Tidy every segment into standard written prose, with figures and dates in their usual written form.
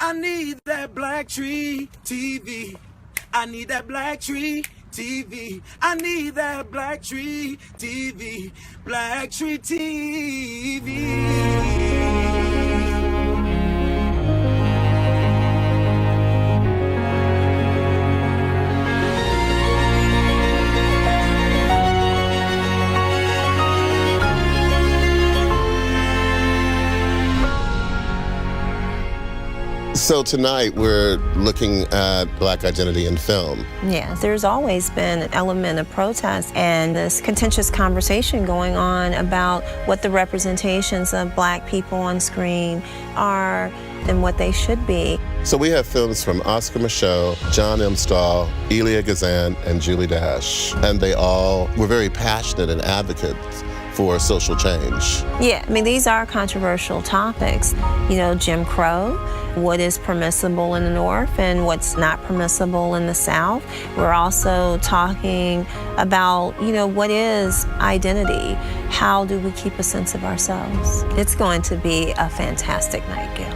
I need that BlackTree TV. I need that BlackTree TV. I need that BlackTree TV. BlackTree TV. So tonight we're looking at Black identity in film. Yes, there's always been an element of protest and this contentious conversation going on about what the representations of Black people on screen are and what they should be. So we have films from Oscar Micheaux, John M. Stahl, Elia Gazan, and Julie Dash. And they all were very passionate and advocates for social change. Yeah, I mean, these are controversial topics. You know, Jim Crow, what is permissible in the North and what's not permissible in the South. We're also talking about, you know, what is identity? How do we keep a sense of ourselves? It's going to be a fantastic night, Gil.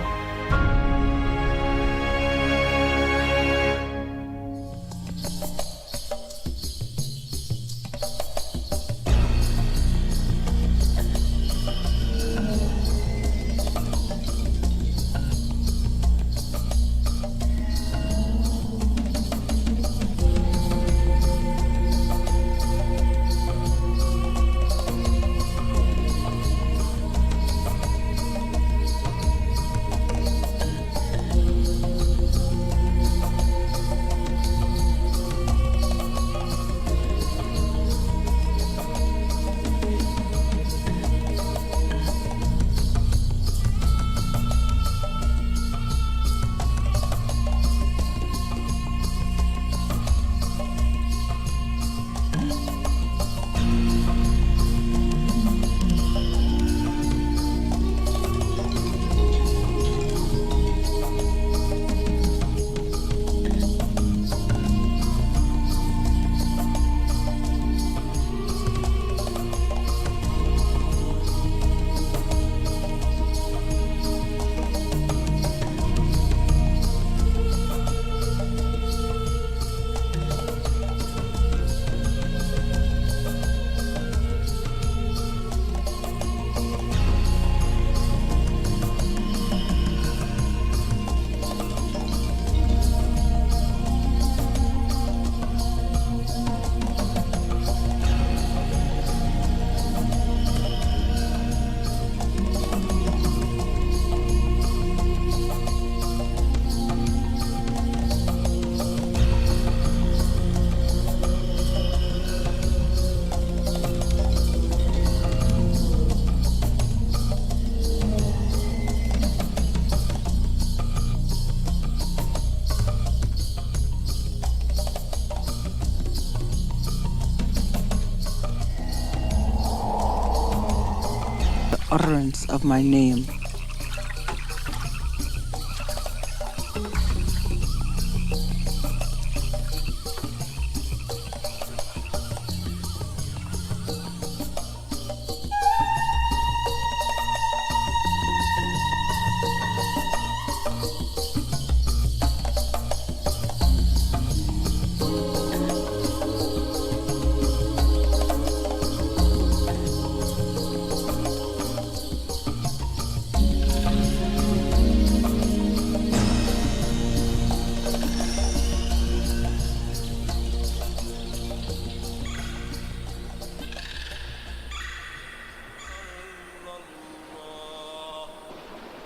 Utterance of my name.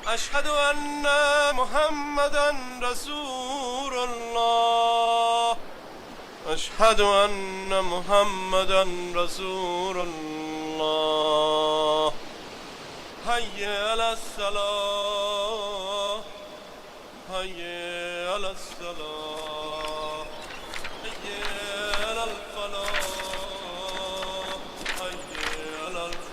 أشهد أن محمدًا رسول الله أشهد أن محمدًا رسول الله حي على الصلاة حي على الصلاة حي على الفلاح حي على الفلاح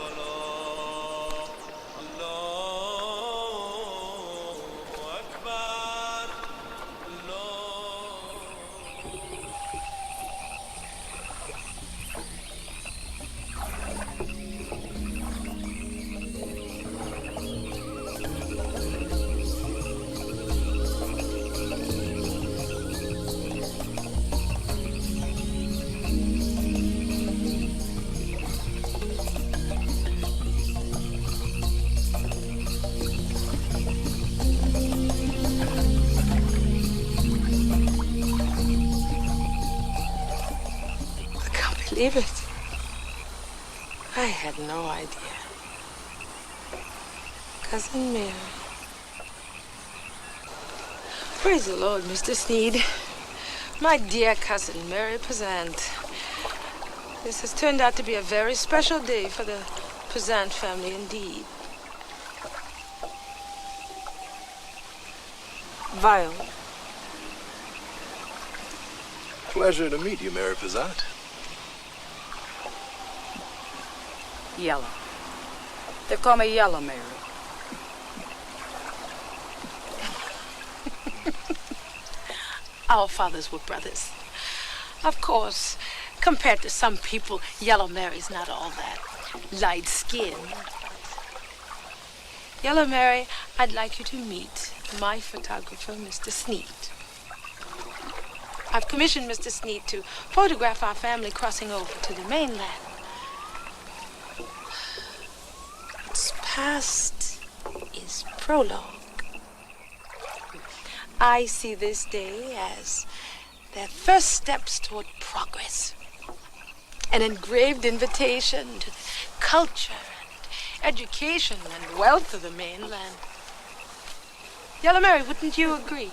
believe it. I had no idea. Cousin Mary. Praise the Lord, Mr. Sneed. My dear cousin Mary Peazant. This has turned out to be a very special day for the Peazant family indeed. Violet. Pleasure to meet you, Mary Peazant. Yellow. They call me Yellow Mary. Our fathers were brothers. Of course, compared to some people, Yellow Mary's not all that light-skinned. Yellow Mary, I'd like you to meet my photographer, Mr. Sneed. I've commissioned Mr. Sneed to photograph our family crossing over to the mainland. What's past is prologue. I see this day as their first steps toward progress. An engraved invitation to the culture and education and wealth of the mainland. Yellow Mary, wouldn't you agree?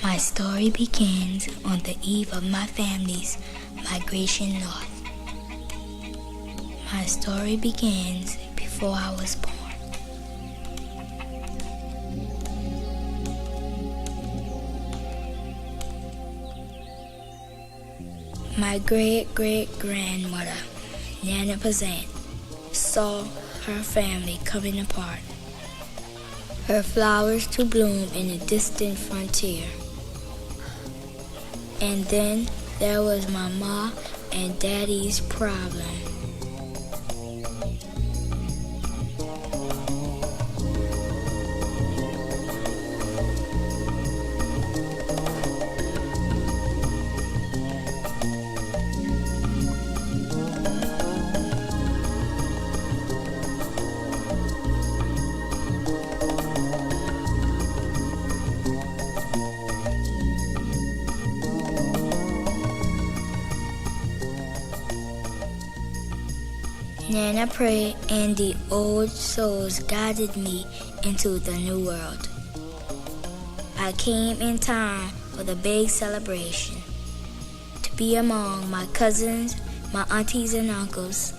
My story begins on the eve of my family's migration north. My story begins before I was born. My great-great-grandmother, Nana Peazant, saw her family coming apart, her flowers to bloom in a distant frontier. And then there was my ma and daddy's problem. Nana prayed and the old souls guided me into the new world. I came in time for the big celebration, to be among my cousins, my aunties and uncles.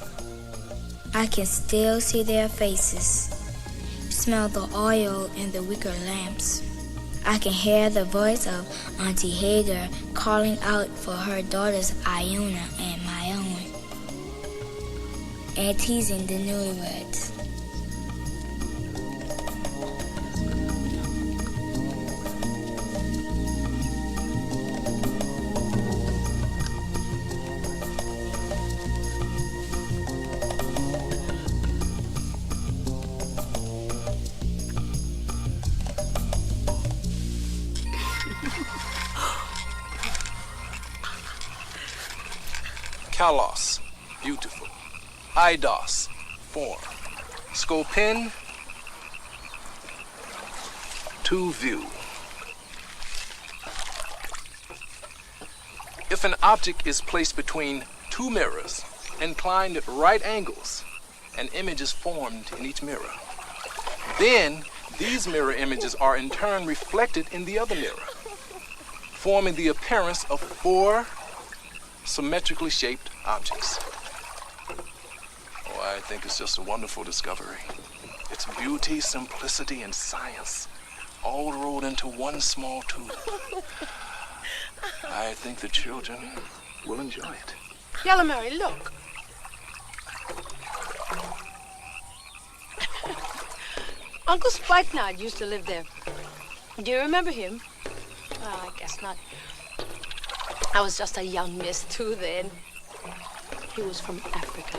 I can still see their faces, smell the oil in the wicker lamps. I can hear the voice of Auntie Hagar calling out for her daughters Iona and my own, and teasing the newlyweds. Kalos, beautiful. Eidos, form. Scopin, to view. If an object is placed between two mirrors, inclined at right angles, an image is formed in each mirror. Then, these mirror images are in turn reflected in the other mirror, forming the appearance of four symmetrically shaped objects. Oh, I think it's just a wonderful discovery. It's beauty, simplicity, and science, all rolled into one small tube. I think the children will enjoy it. Yellow Mary, look. Uncle Spikenard used to live there. Do you remember him? Well, I guess not. I was just a young miss, too, then. he was from Africa.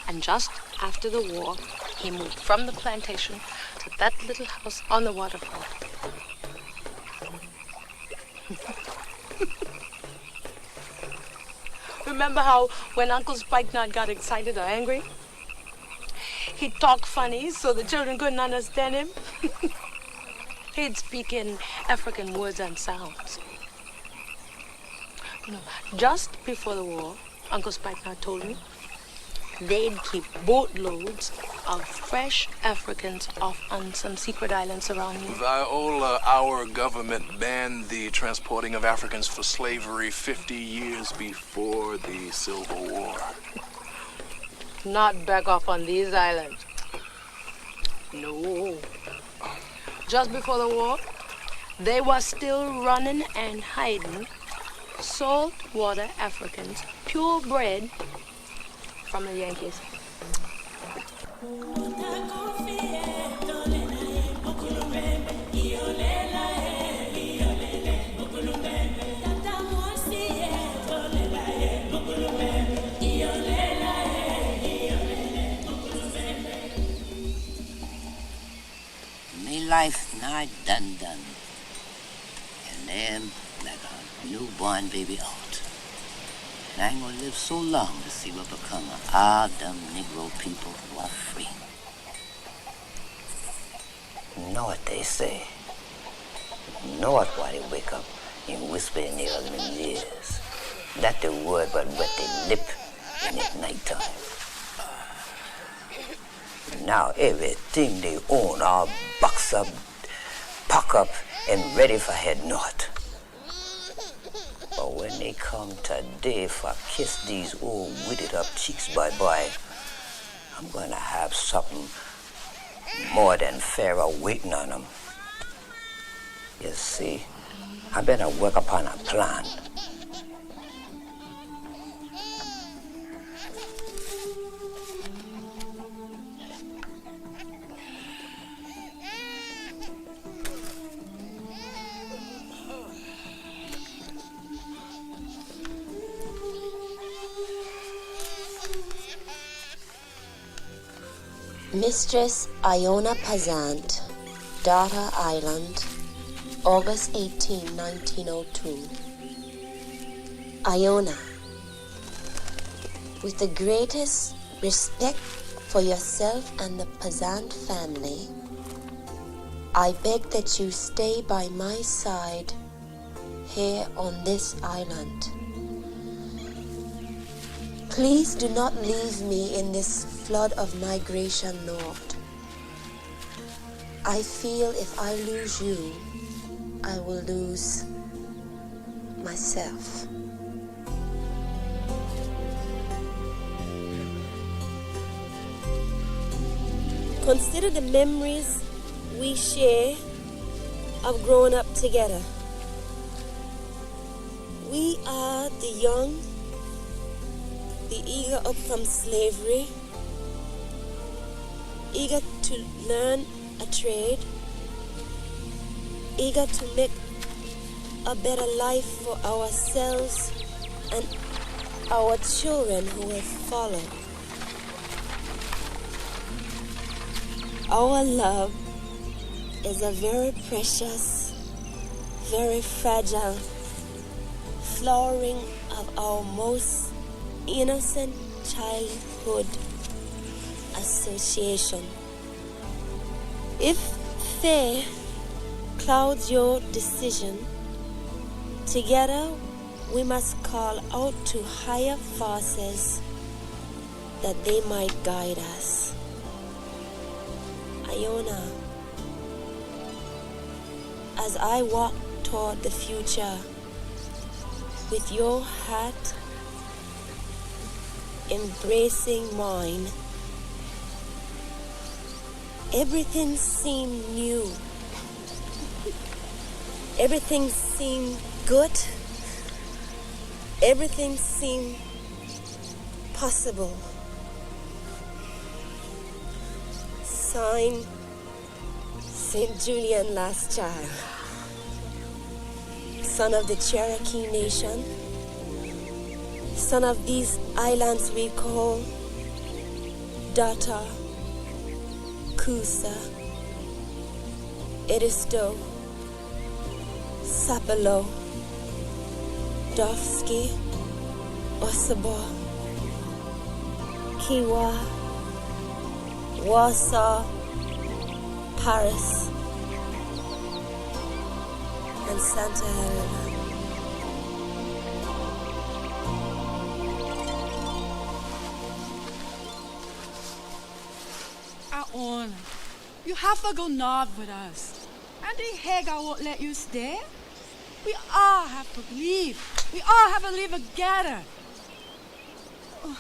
And just after the war, he moved from the plantation to that little house on the waterfall. Remember how when Uncle Spikenard got excited or angry, he'd talk funny so the children couldn't understand him? He'd speak in African words and sounds. You know, just before the war, Uncle Spikenard told me they'd keep boatloads of fresh Africans off on some secret islands around here. Viola, our government banned the transporting of Africans for slavery 50 years before the Civil War. Not back off on these islands. No. Just before the war, they were still running and hiding saltwater Africans, purebred, from the Yankees. My life not done. And them like a newborn baby out. And I ain't gonna live so long to see what become of all them Negro people who are free. You know what they say. You know what why they wake up and whisper in their husband's ears. That the word but wet their lip in at night time. Now everything they own all box up, pack up, and ready for head north. But when they come today for kiss these old withered up cheeks bye-bye, I'm gonna have something more than fair waiting on them. You see, I better work upon a plan. Mistress Iona Peazant, Daughter Island, August 18, 1902. Iona, with the greatest respect for yourself and the Peazant family, I beg that you stay by my side here on this island. Please do not leave me in this flood of migration north. I feel if I lose you, I will lose myself. Consider the memories we share of growing up together. We are the young, the eager up from slavery, eager to learn a trade, eager to make a better life for ourselves and our children who will follow. Our love is a very precious, very fragile flowering of our most innocent childhood association. If fear clouds your decision, together we must call out to higher forces that they might guide us. Iona, as I walk toward the future with your heart embracing mine, everything seemed new. Everything seemed good. Everything seemed possible. Signed, St. Julian Last Child, son of the Cherokee Nation, son of these islands we call Data, Kusa, Edisto, Sapelo, Dovsky, Osaba, Kiwa, Warsaw, Paris, and Santa Helena. On. You have to go north with us. And the Hagar won't let you stay. We all have to leave. We all have to leave together. Oh.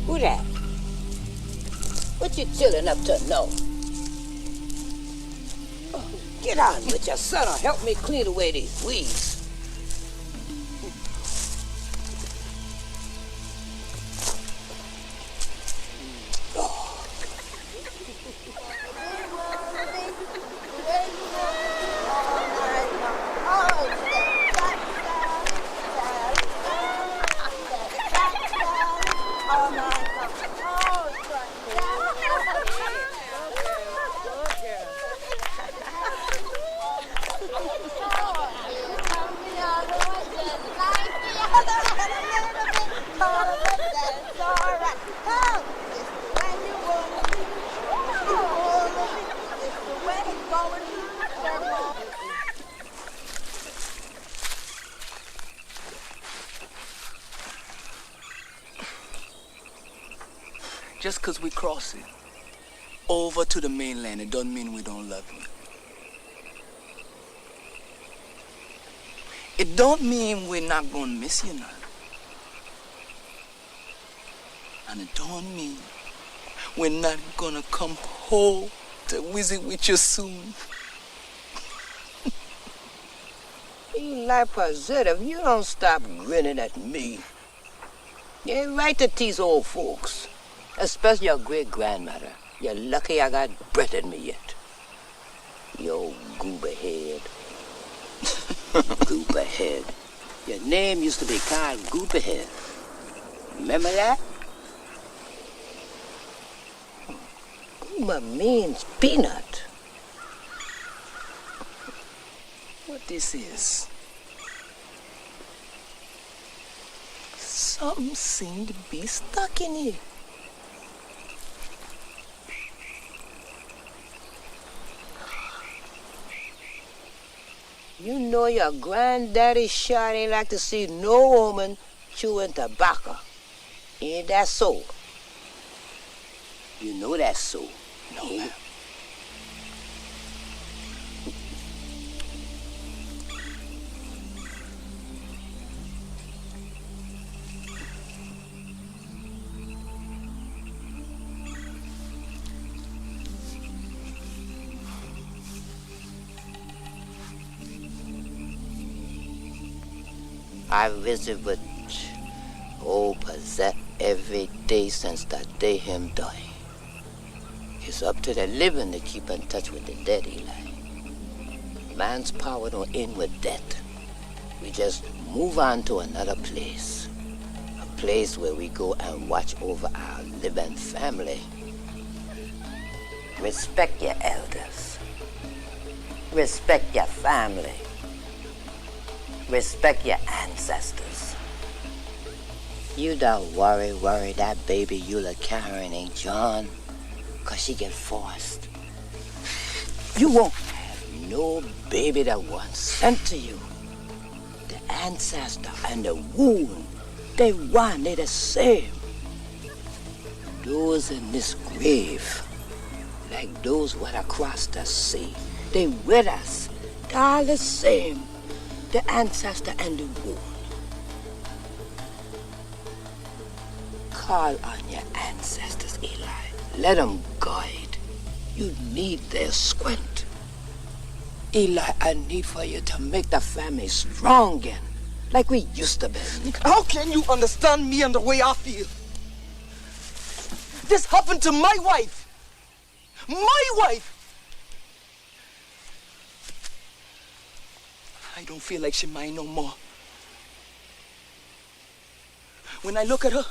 Who that? What you chillin' up to now? Oh, get on with your son or help me clean away these weeds. Just because we cross it over to the mainland, it doesn't mean we don't love you. It don't mean we're not going to miss you now. And it don't mean we're not going to come home to visit with you soon. Eli Peazant, if you don't stop grinning at me, you ain't right to tease old folks. Especially your great-grandmother. You're lucky I got breath in me yet. You old goober head. Goober head. Your name used to be called Goober Head. Remember that? Goober means peanut. What this is? Something seemed to be stuck in it. You know your granddaddy shot ain't like to see no woman chewing tobacco. Ain't that so? You know that's so. No, ma'am. I visit with old Peazant every day since the day him died. It's up to the living to keep in touch with the dead, Eli. Man's power don't end with death. We just move on to another place. A place where we go and watch over our living family. Respect your elders. Respect your family. Respect your ancestors. You don't worry that baby you're carrying ain't John, 'cause she get forced. You won't have no baby that was sent to you. The ancestor and the wound, they one, they the same. Those in this grave, like those what across the sea, they with us, they all the same. The ancestor and the wound. Call on your ancestors, Eli. Let them guide. You need their squint. Eli, I need for you to make the family strong again. like we used to be. How can you understand me and the way I feel? This happened to my wife. My wife! I don't feel like she mine no more. When I look at her,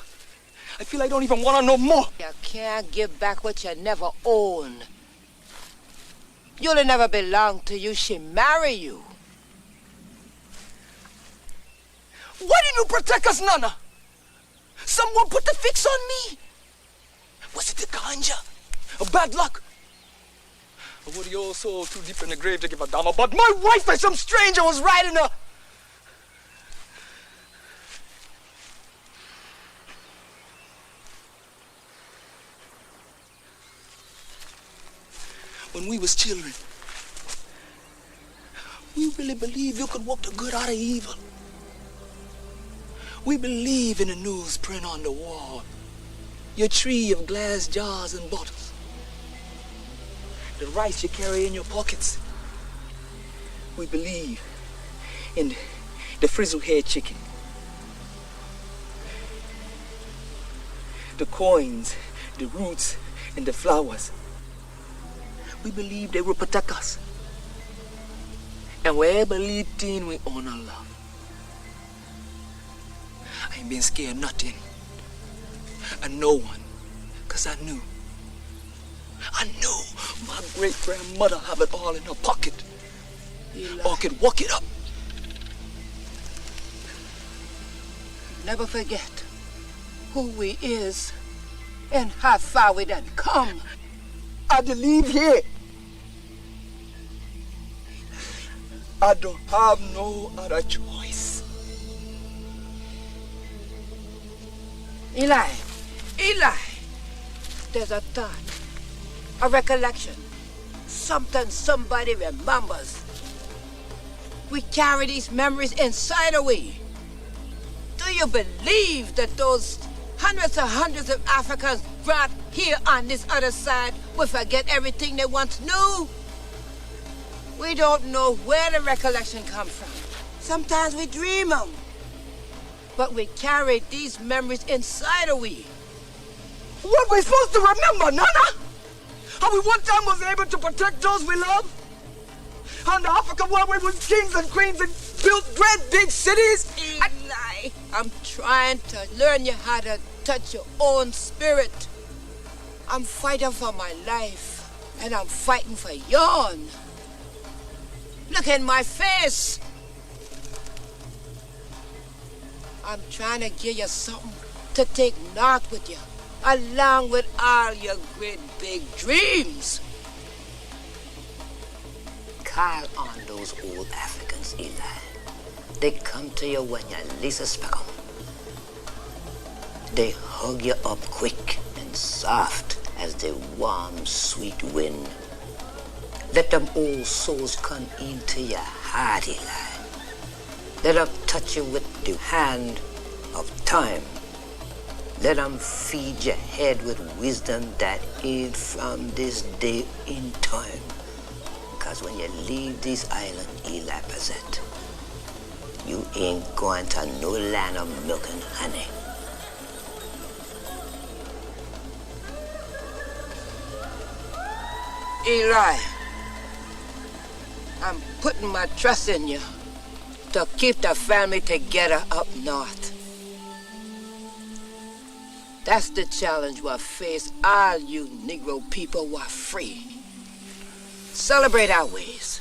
I feel I don't even want her no more. You can't give back what you never owned. You'll never belong to you. She marry you. Why didn't you protect us, Nana? Someone put the fix on me. Was it the ganja? Or bad luck? Or were the old soul too deep in the grave to give a damn about my wife and some stranger was riding her? When we was children, we really believed you could work the good out of evil. We believe in the newsprint on the wall, your tree of glass jars and bottles, the rice you carry in your pockets. We believe in the frizzle-haired chicken, the coins, the roots, and the flowers. We believe they will protect us. And we believe in we honor love. I ain't been scared of nothing. And no one. Because I knew my great-grandmother have it all in her pocket. Or could walk it up. Never forget who we is and how far we done come. I believe here. I don't have no other choice. Eli, there's a thought, a recollection, something somebody remembers. We carry these memories inside of we. Do you believe that those hundreds of Africans brought here on this other side will forget everything they once knew? We don't know where the recollection comes from. Sometimes we dream them. But we carry these memories inside of we. What we supposed to remember, Nana? How we one time was able to protect those we love? And Africa where we was kings and queens and built great big cities? Eli, I'm trying to learn you how to touch your own spirit. I'm fighting for my life, and I'm fighting for yours. Look in my face. I'm trying to give you something to take north with you, along with all your great big dreams. Call on those old Africans, Eli. They come to you when you least expect them. They hug you up quick and soft as the warm, sweet wind. Let them old souls come into your heart, Eli. Let them touch you with the hand of time. Let them feed your head with wisdom that is from this day in time. Because when you leave this island, Eli Peazant, you ain't going to no land of milk and honey. Eli, I'm putting my trust in you to keep the family together up north. That's the challenge we'll face all you Negro people who are free. Celebrate our ways.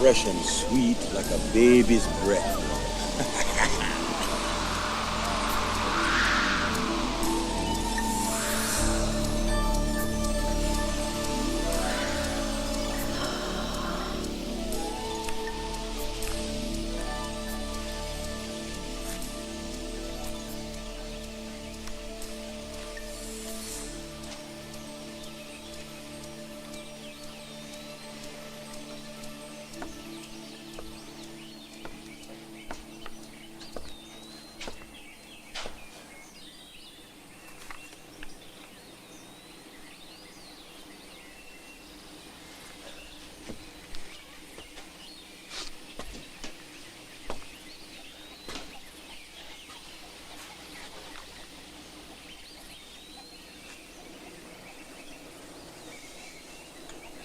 fresh and sweet like a baby's breath.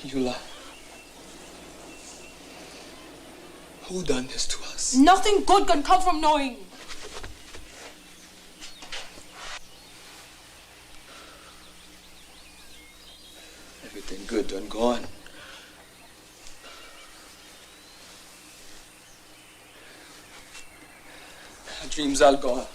Eula, who done this to us? Nothing good can come from knowing. Everything good done gone. Our dreams all gone.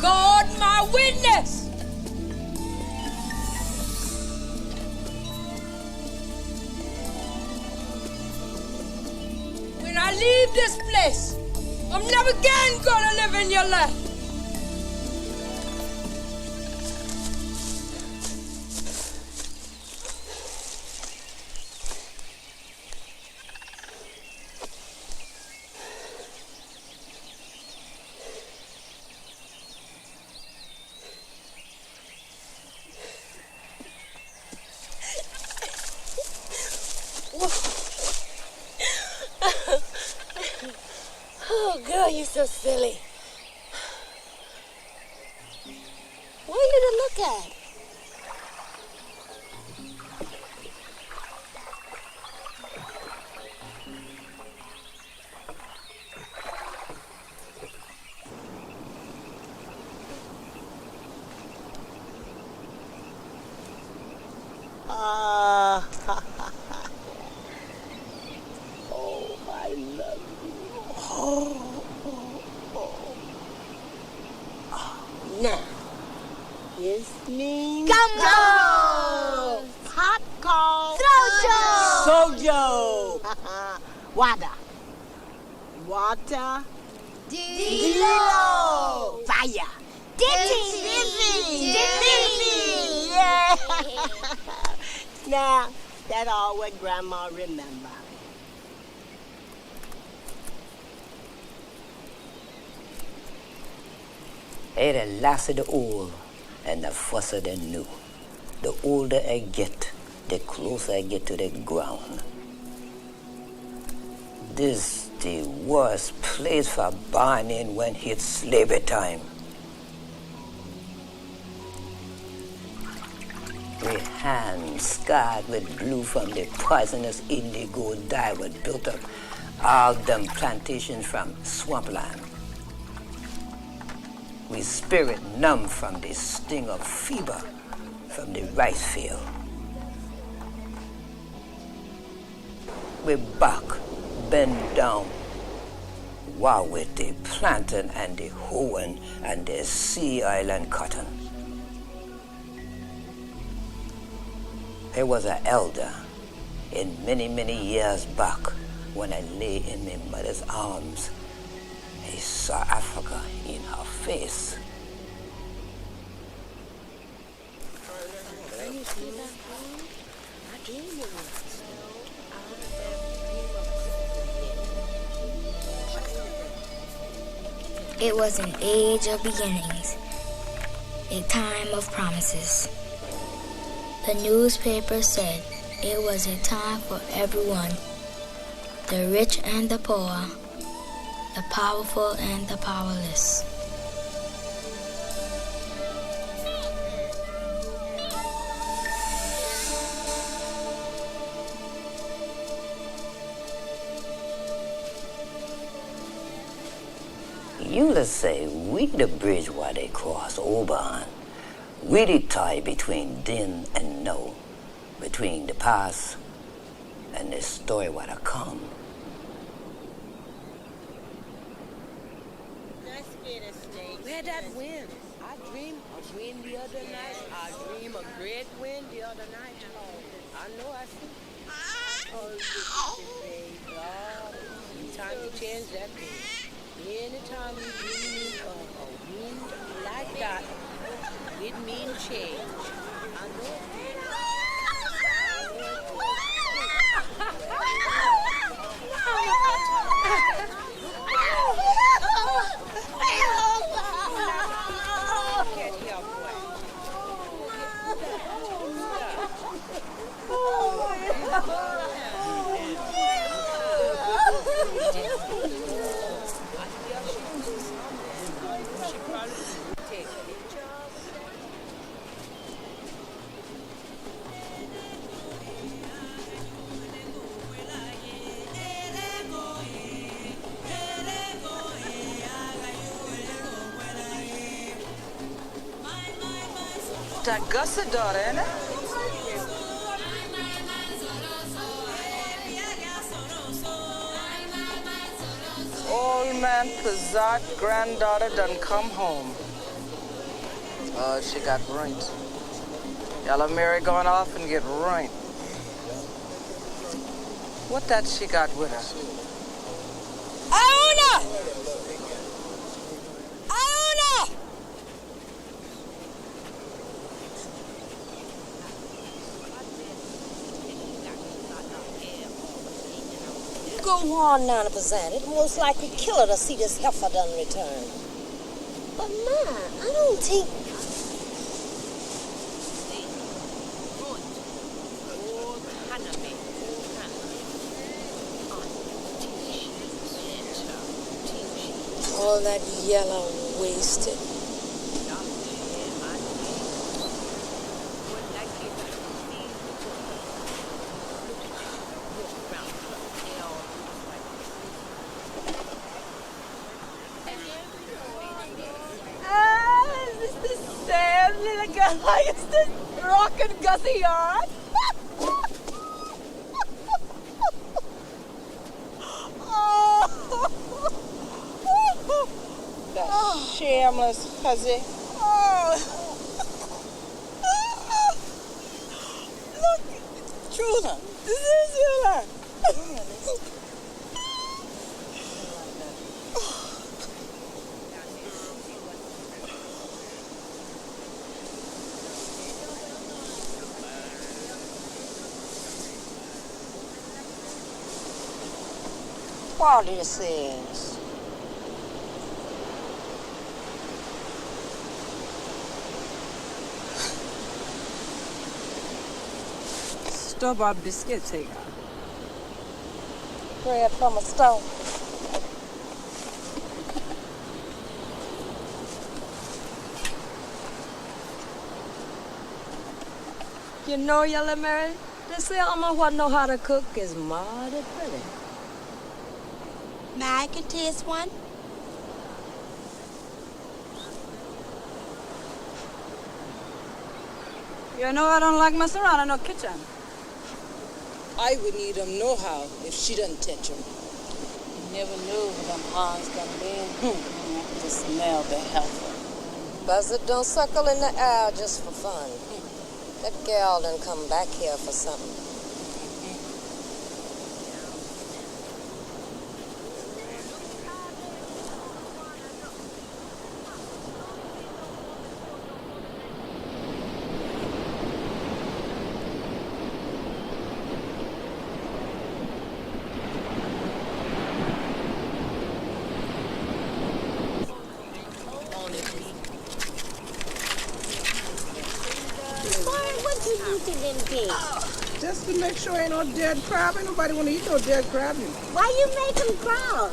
God, my witness! When I leave this place, I'm never again gonna live in your land. Oh, girl, you're so silly. What are you to look at? Oh, I love you. Now, kiss me. Gumbo! Popcorn. Sojo! Sojo. Water. Water. Dilo! Fire. Dizzy! Dizzy. Yeah. Now, that's all what Grandma remember. Hey, the last of the old and the first of the new. The older I get, the closer I get to the ground. This the worst place for born in when it's slavery time. With hands scarred with blue from the poisonous indigo dye what built up all them plantations from swampland. We spirit numb from the sting of fever from the rice field. We back, bend down, while with the plantain and the hoeing and the sea island cotton. There was an elder in many, many years back when I lay in my mother's arms. I saw Africa in her face. It was an age of beginnings, a time of promises. The newspaper said it was a time for everyone, the rich and the poor, the powerful and the powerless. You let's say we the bridge where they cross over on. We the tie between then and now, between the past and the story what to come. Where that wind? I dreamed of wind the other night. I dreamed a great wind the other night. I know I see. Oh, baby. Oh, time to change that thing. Anytime you bring me a wind like that, it means change. I know it. That Gus's daughter, ain't it? Old man Peazant granddaughter done come home. Oh, she got ruined. Yellow Mary going off and get ruined. What that she got with her? Auna! Go on now, Peazant. It most likely kill her to see this heifer done return. But Ma, I don't think. All that yellow wasted. I used to rockin' Gussie yard. That shameless hussy. Look, Trula, this is Trula. What this is? Store-bought biscuits here. Bread from a stove. You know, Yellow Mary, this Elma what know how to cook is mighty pretty. May I can taste one? You know I don't like messing around in no kitchen. I would need them know how if she doesn't touch them. You never knew when them Hans come in. To smell the heifer. Buzzard don't suckle in the air just for fun. That girl done come back here for something. Just to make sure ain't no dead crab. Ain't nobody want to eat no dead crab. Why you make them crowd?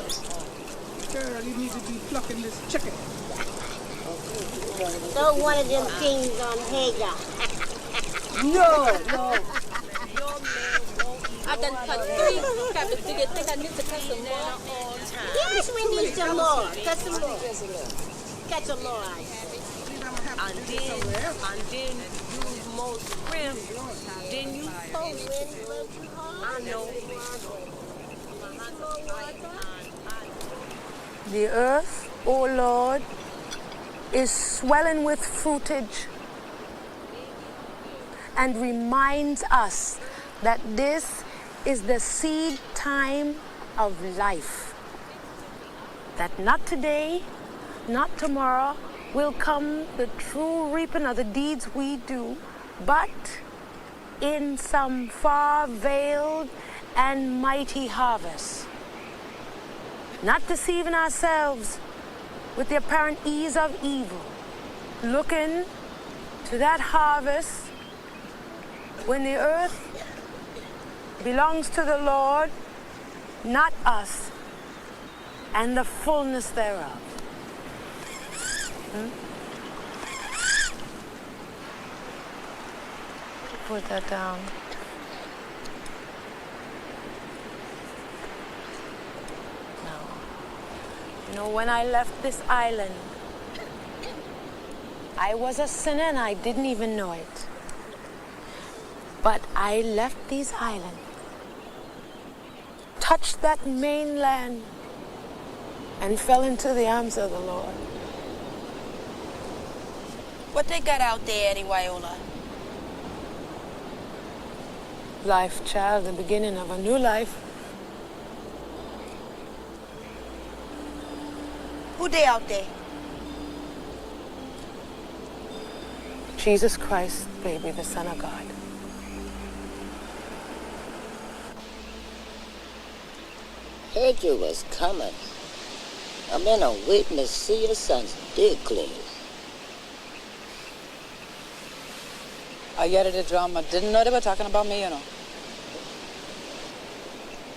Girl, you need to be plucking this chicken. Throw one of them things on Hagar. No. I done cut 3 cabbages. Do you think I need to cut some more? Yes, we need some more. Cut some more. Cut some more. And then use more shrimp. Then you I know. The earth, O Lord, is swelling with fruitage and reminds us that this is the seed time of life. That not today, not tomorrow, will come the true reaping of the deeds we do, but in some far-veiled and mighty harvest. Not deceiving ourselves with the apparent ease of evil, looking to that harvest when the earth belongs to the Lord, not us, and the fullness thereof. Put that down. No. You know, when I left this island, I was a sinner and I didn't even know it. But I left these islands, touched that mainland, and fell into the arms of the Lord. What they got out there, Eddie Wyola? Life, child, the beginning of a new life. Who they out there? Jesus Christ, baby, the Son of God. Heard you was coming. I'm in a waiting to see your son's dig clean. I get it, drama. Didn't know they were talking about me, you know.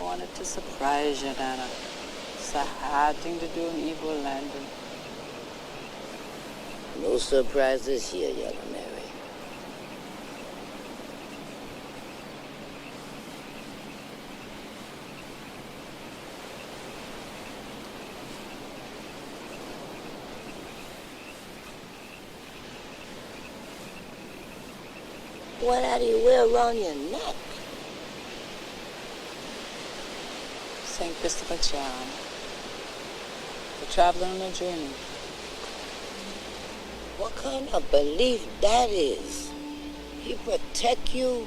Wanted to surprise you, Nana. It's a hard thing to do in evil land. No surprises here, Yellow Mary. What do you wear around your neck? St. Christopher charm. For traveling on a journey. What kind of belief that is? He protect you?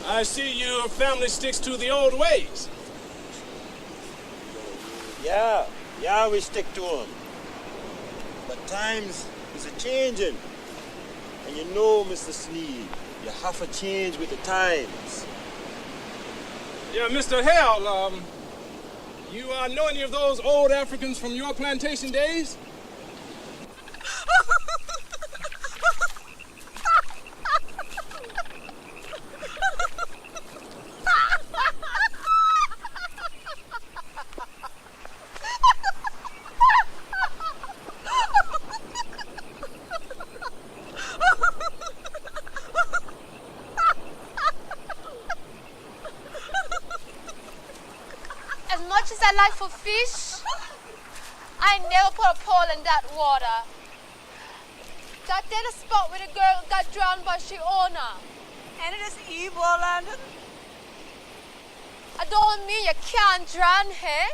I see your family sticks to the old ways. Yeah, we stick to them. But times is a changing. And you know, Mr. Sneed, you have to change with the times. Yeah, Mr. Hale, you know any of those old Africans from your plantation days? like for fish? I never put a pole in that water. That there the spot where the girl got drowned by she owner. And it is evil, Landon. I don't mean you can't drown, hey?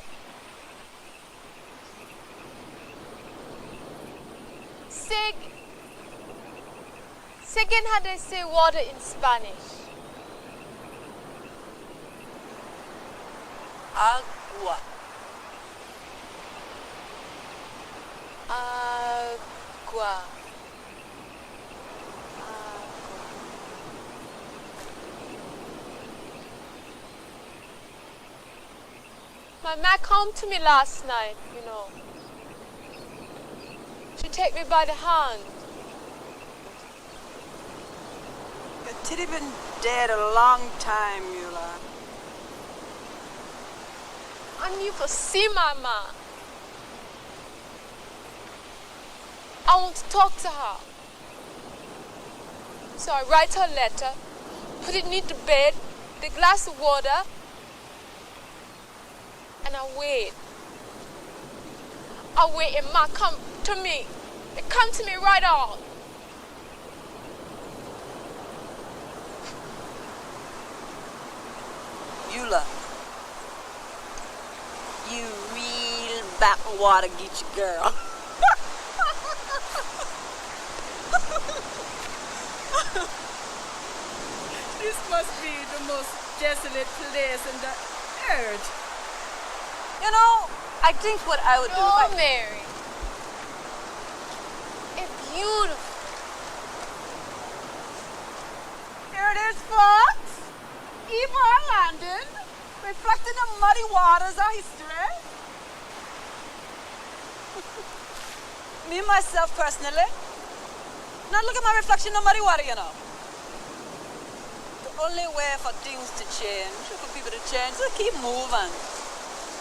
Second, how they say water in Spanish? Agua. Agua. My ma came to me last night, you know. She take me by the hand. Your titty been dead a long time, Eula. I need to see my ma. I want to talk to her. So I write her a letter, put it near the bed, the glass of water, and I wait. I wait and ma come to me. It come to me right on. Eula, you real backwater Geechee girl. This must be the most desolate place in the earth. You know, I think what I would do. Oh, Mary. It's beautiful. Here it is, folks. Evil Landon, reflecting the muddy waters of history. Me, myself, personally, not look at my reflection in the muddy water, you know. The only way for things to change, for people to change, is to keep moving.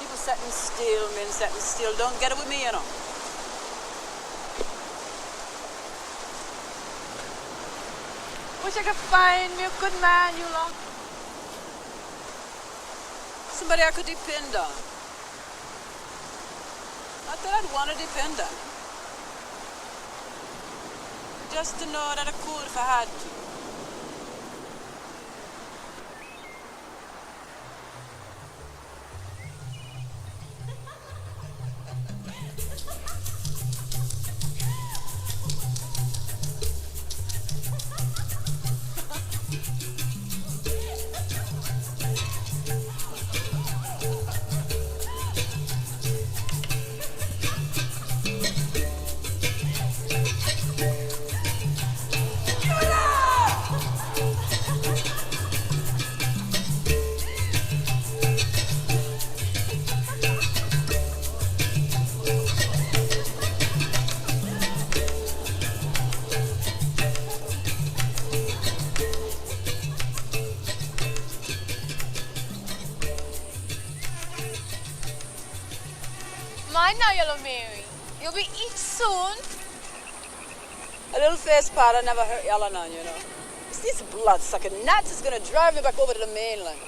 People sitting still, men sitting still, don't get it with me, you know. Wish I could find me a good man, you know. Somebody I could depend on. Not that I'd want to depend on. Just to know that I could if I had to. Mind now, Yellow Mary. You'll be eat soon. A little face powder never hurt y'all none, you know. It's these blood-sucking gnats is gonna drive me back over to the mainland.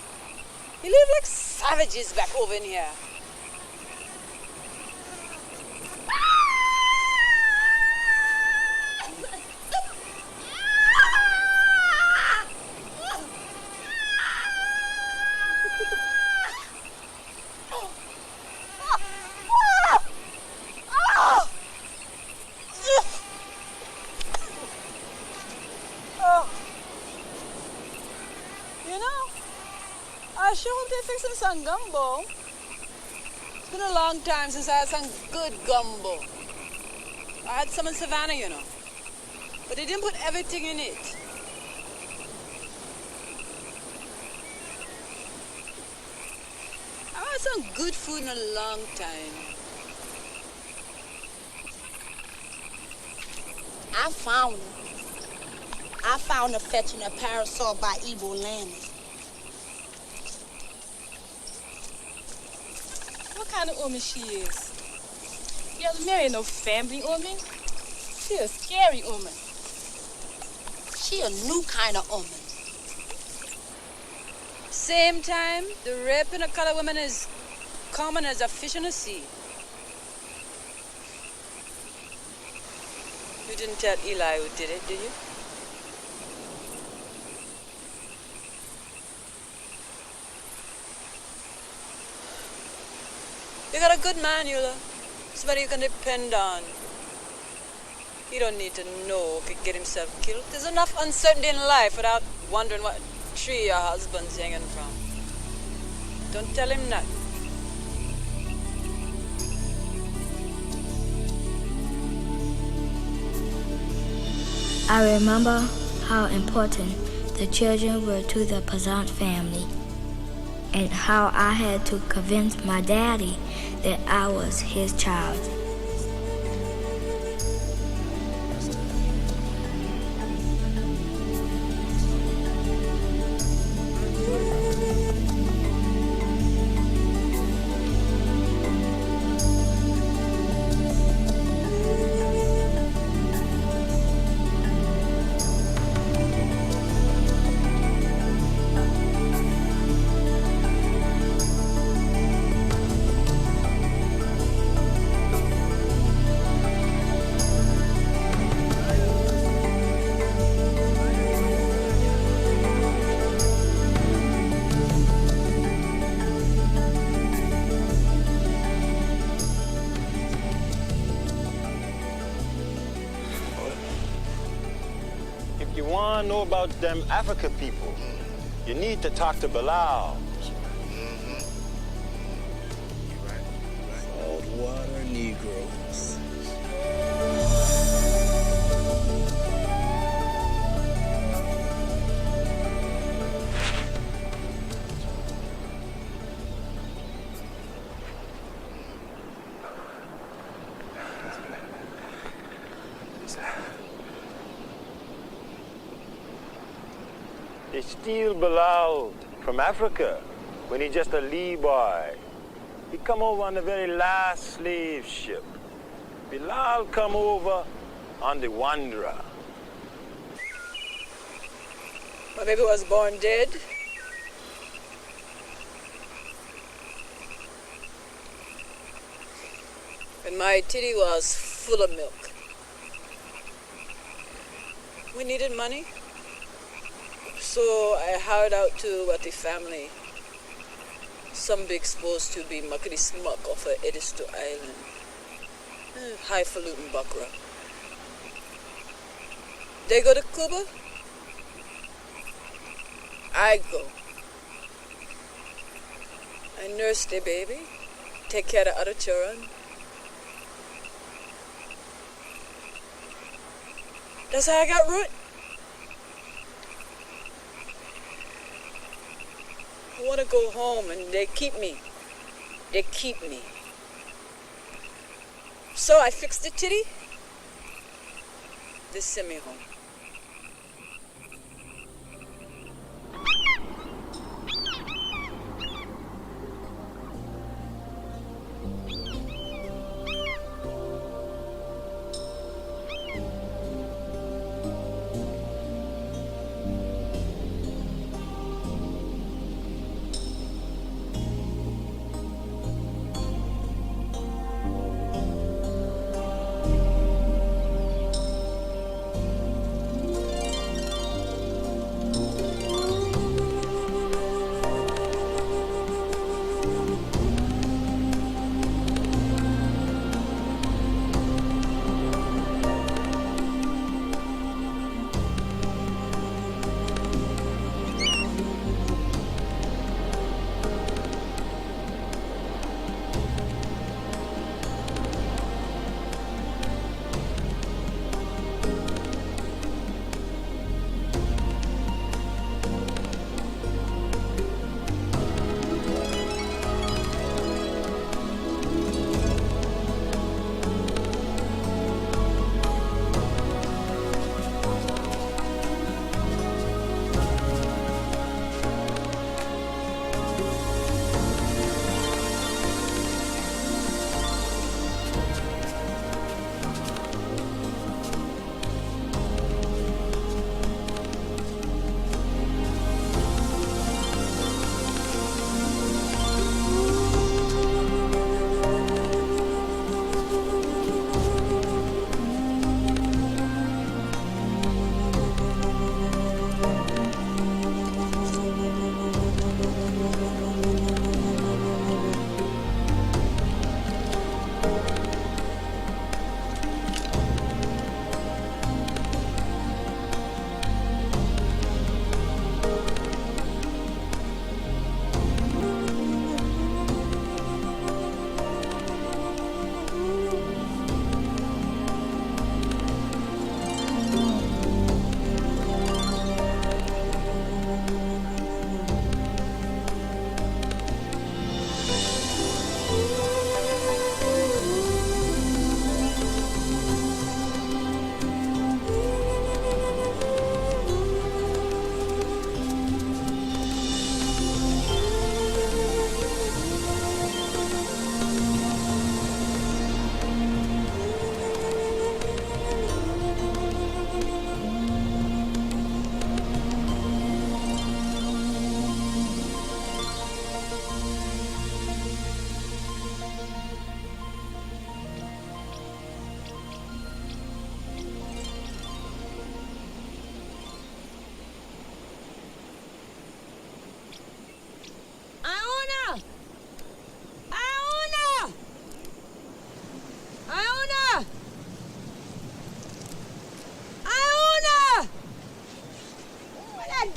You live like savages back over in here. Some gumbo. It's been a long time since I had some good gumbo. I had some in Savannah, you know. But they didn't put everything in it. I had some good food in a long time. I found her fetching a parasol by Evil Landon. What kind of woman she is? Yellow Mary ain't no family woman. She a scary woman. She a new kind of woman. Same time, the rape in a colored woman is common as a fish in the sea. You didn't tell Eli who did it, did you? You got a good man, Eula. Somebody you can depend on. He don't need to know if he get himself killed. There's enough uncertainty in life without wondering what tree your husband's hanging from. Don't tell him nothing. I remember how important the children were to the Peazant family, and how I had to convince my daddy that I was his child. If you want to know about them Africa people, you need to talk to Bilal. Saltwater Negroes. They steal Bilal from Africa when he just a Lee boy. He come over on the very last slave ship. Bilal come over on the Wanderer. My baby was born dead. And my titty was full of milk. We needed money. So I hired out to what the family, some big supposed to be muckety smuck off of Edisto Island. Highfalutin buckra. They go to Cuba. I go. I nurse the baby, take care of the other children. That's how I got root. I want to go home and they keep me. They keep me. So I fixed the titty. They send me home.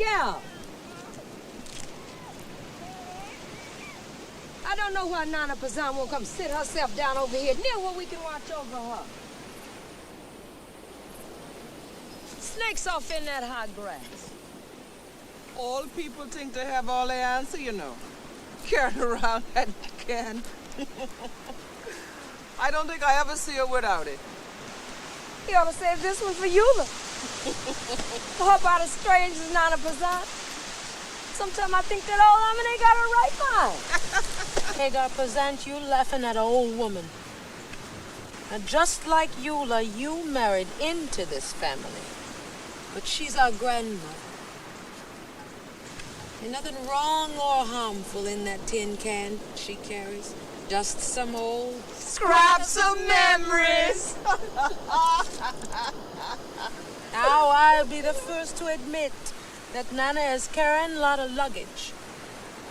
gal. I don't know why Nana Peazant won't come sit herself down over here near where we can watch over her. Snakes off in that hot grass. All people think they have all the answer, you know. Carrying around that can. I don't think I ever see her without it. You ought to save this one for Eula. How about as strange as Nana Peazant? Sometimes I think that old woman ain't got her right mind. Hagar Peazant, you laughing at an old woman. And just like Eula, you married into this family. But she's our grandmother. There's nothing wrong or harmful in that tin can she carries. Just some old scraps of memories. Now I'll be the first to admit that Nana is carrying a lot of luggage.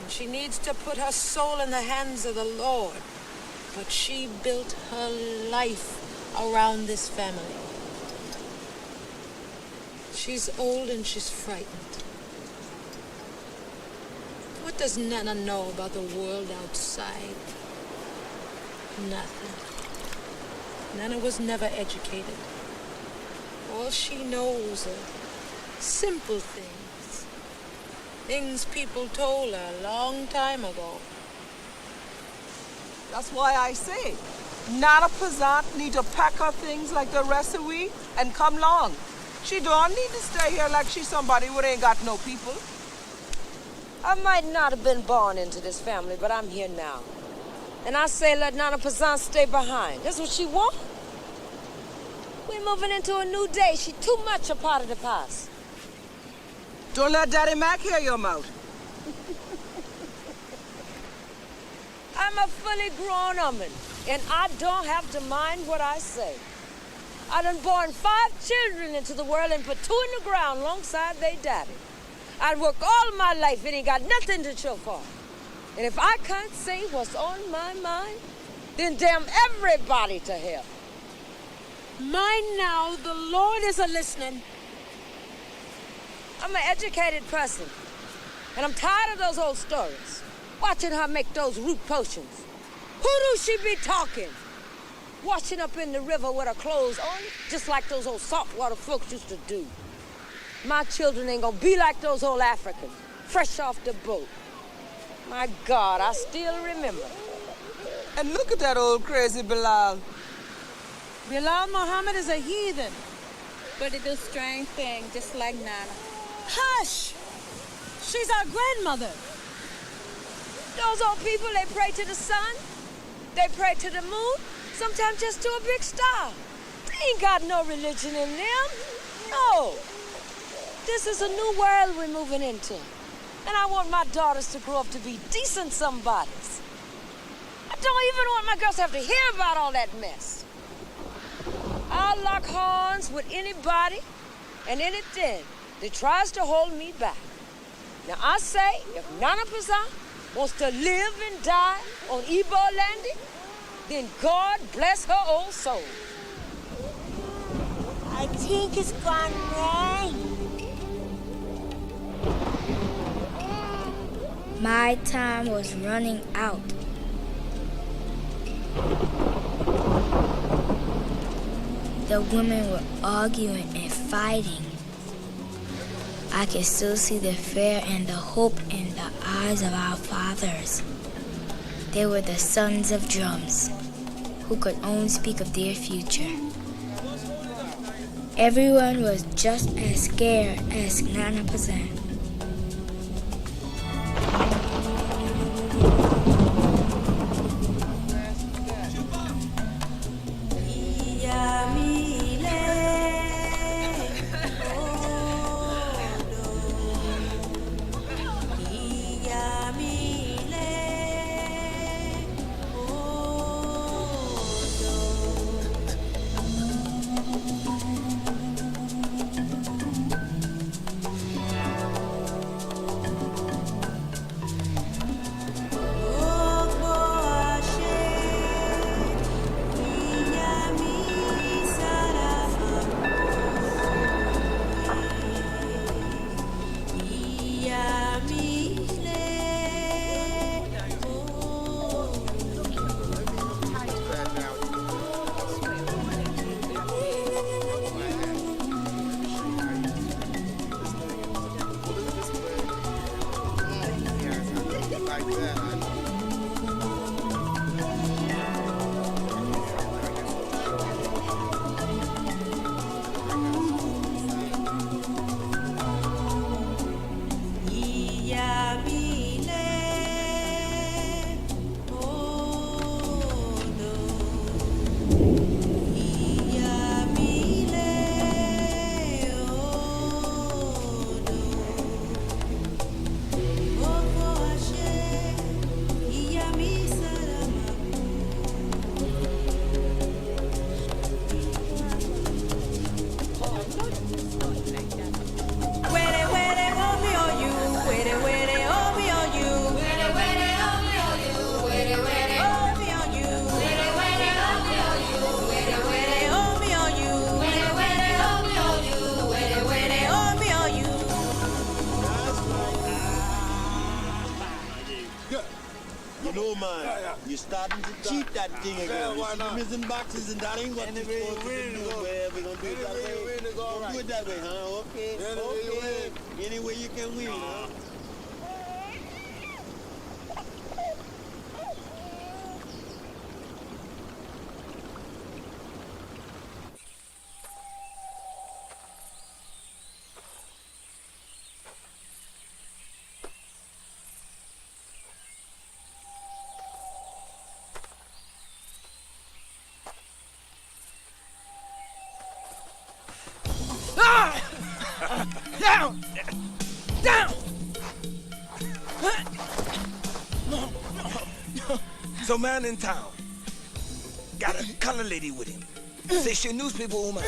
And she needs to put her soul in the hands of the Lord. But she built her life around this family. She's old and she's frightened. What does Nana know about the world outside? Nothing. Nana was never educated. All she knows are simple things. Things people told her a long time ago. That's why I say, Nana Peazant need to pack her things like the rest of we and come along. She don't need to stay here like she's somebody who ain't got no people. I might not have been born into this family, but I'm here now. And I say let Nana Peazant stay behind. That's what she want. We're moving into a new day. She too much a part of the past. Don't let Daddy Mac hear your mouth. I'm a fully grown woman, and I don't have to mind what I say. I done born 5 children into the world and put 2 in the ground alongside they daddy. I'd work all my life and ain't got nothing to show for it. And if I can't say what's on my mind, then damn everybody to hell. Mind now, the Lord is a-listening. I'm an educated person, and I'm tired of those old stories. Watching her make those root potions. Who do she be talking? Washing up in the river with her clothes on, just like those old saltwater folks used to do. My children ain't gonna be like those old Africans, fresh off the boat. My God, I still remember. And look at that old crazy Bilal. Bilal Muhammad is a heathen. But he do strange things, just like Nana. Hush! She's our grandmother. Those old people, they pray to the sun, they pray to the moon, sometimes just to a big star. They ain't got no religion in them. No. This is a new world we're moving into. And I want my daughters to grow up to be decent somebodies. I don't even want my girls to have to hear about all that mess. I'll lock horns with anybody and anything that tries to hold me back. Now I say, if Nana Peazant wants to live and die on Igbo land, then God bless her old soul. I think it's gone rain. My time was running out. The women were arguing and fighting. I could still see the fear and the hope in the eyes of our fathers. They were the sons of drums, who could only speak of their future. Everyone was just as scared as Nana Peazant. cheat that thing again. The missing boxes and that ain't what we're supposed to do. We're going to do it that way. We'll do it that way, huh? Okay. Okay. Any way you can win, huh? Down! Down! So man in town got a color lady with him. Say she a newspaper woman.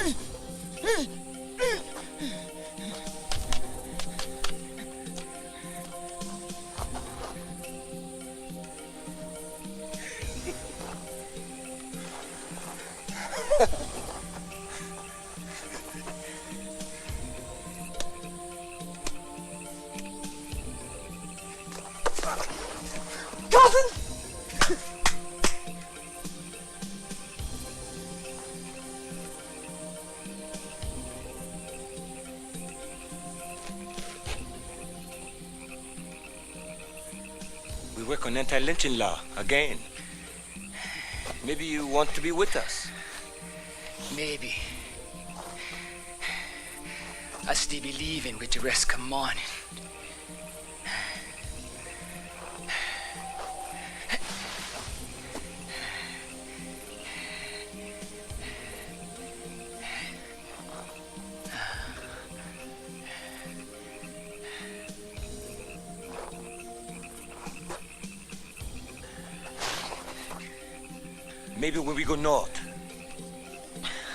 We work on anti-lynching law again. Maybe you want to be with us. Maybe. I still believe in with the rest come on. Maybe when we go north,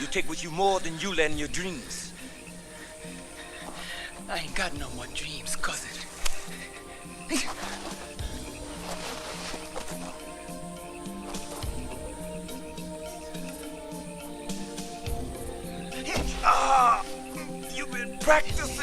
you take with you more than you let in your dreams. I ain't got no more dreams, cousin. You've been practicing.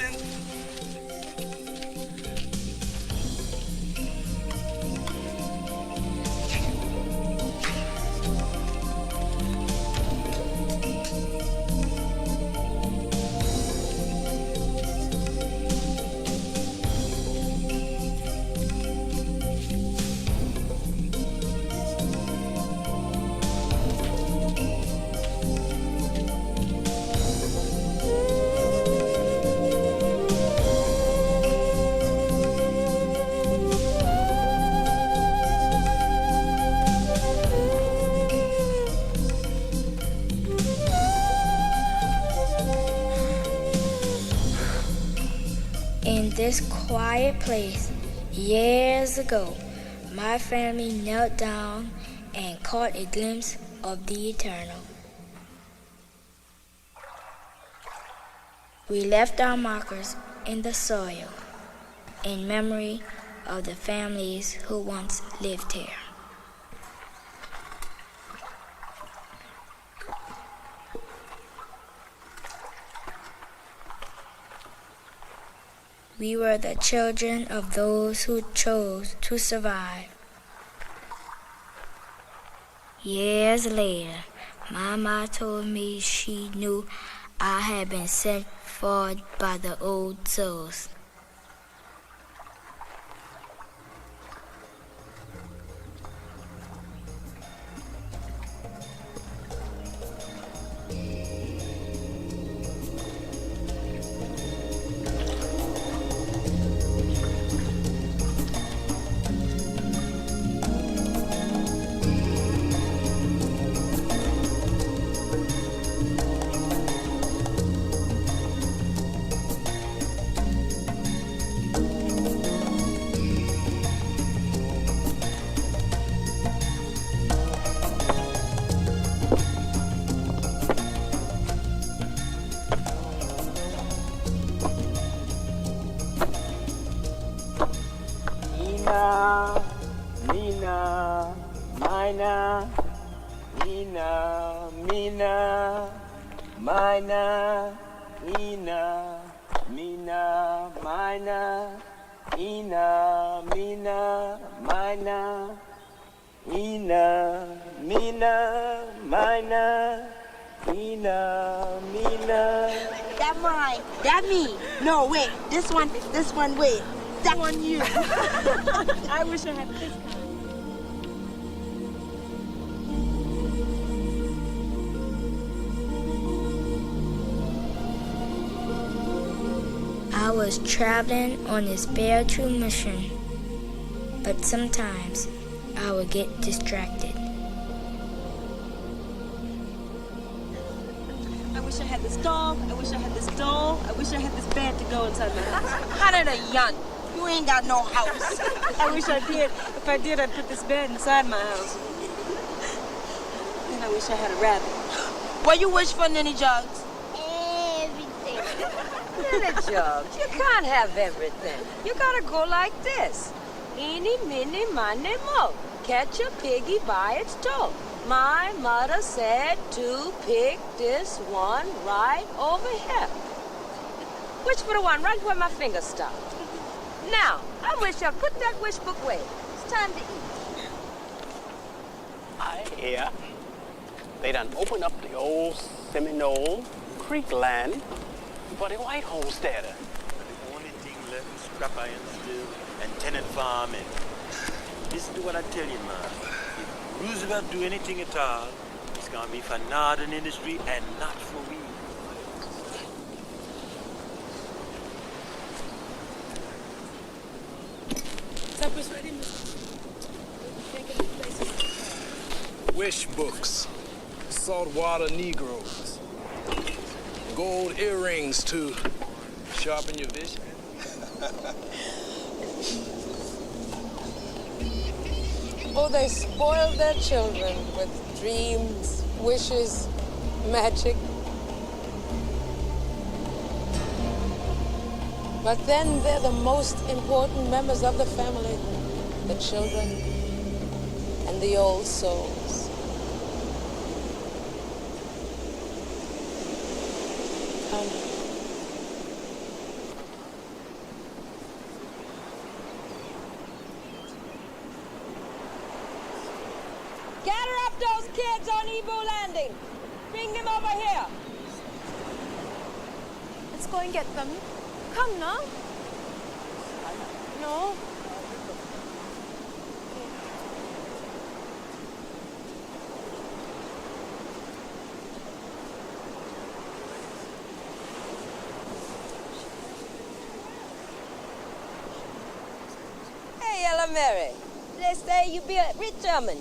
In this quiet place, years ago, my family knelt down and caught a glimpse of the eternal. We left our markers in the soil in memory of the families who once lived here. We were the children of those who chose to survive. Years later, Mama told me she knew I had been sent forward by the old souls. Mina, mina, Mina, mina, mina, Ina, mina, mina, Ina, mina, mina, Ina, Mina, mina, mina. That mine. That me. No, wait. This one, wait. That one you. I wish I had this kind. I was traveling on this spiritual mission, but sometimes I would get distracted. I wish I had this dog. I wish I had this doll. I wish I had this bed to go inside my house. How did a yun? You ain't got no house. I wish I did. If I did, I'd put this bed inside my house. And I wish I had a rabbit. What you wish for, Ninny Jugs? Everything. Ninny Jugs, you can't have everything. You gotta go like this. Eeny, meeny, miny, mo. Catch a piggy by its toe. My mother said to pick this one right over here. Wish for the one right where my finger stopped. Now, I wish I'd put that wish book away. It's time to eat. I hear they done opened up the old Seminole Creek land for the white homesteader. The only thing left is scrap iron still and tenant farming. Listen to what I tell you, man. If Roosevelt do anything at all, it's gonna be for northern industry and not for we. Supper's ready, Mr. Wish books, saltwater Negroes, gold earrings to sharpen your vision. Oh, they spoiled their children with dreams, wishes, magic. But then they're the most important members of the family, the children and the old souls. Come. Gather up those kids on Evo Landing. Bring them over here. Let's go and get them. Come now. No. Hey, Ella Mary. They say you be a rich woman.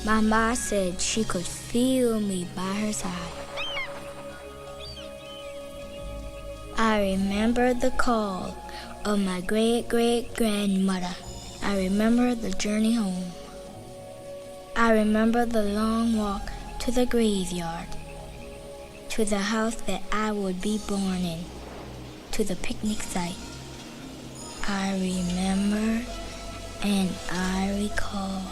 My ma said she could feel me by her side. I remember the call of my great-great-grandmother. I remember the journey home. I remember the long walk to the graveyard, to the house that I would be born in, to the picnic site. I remember and I recall.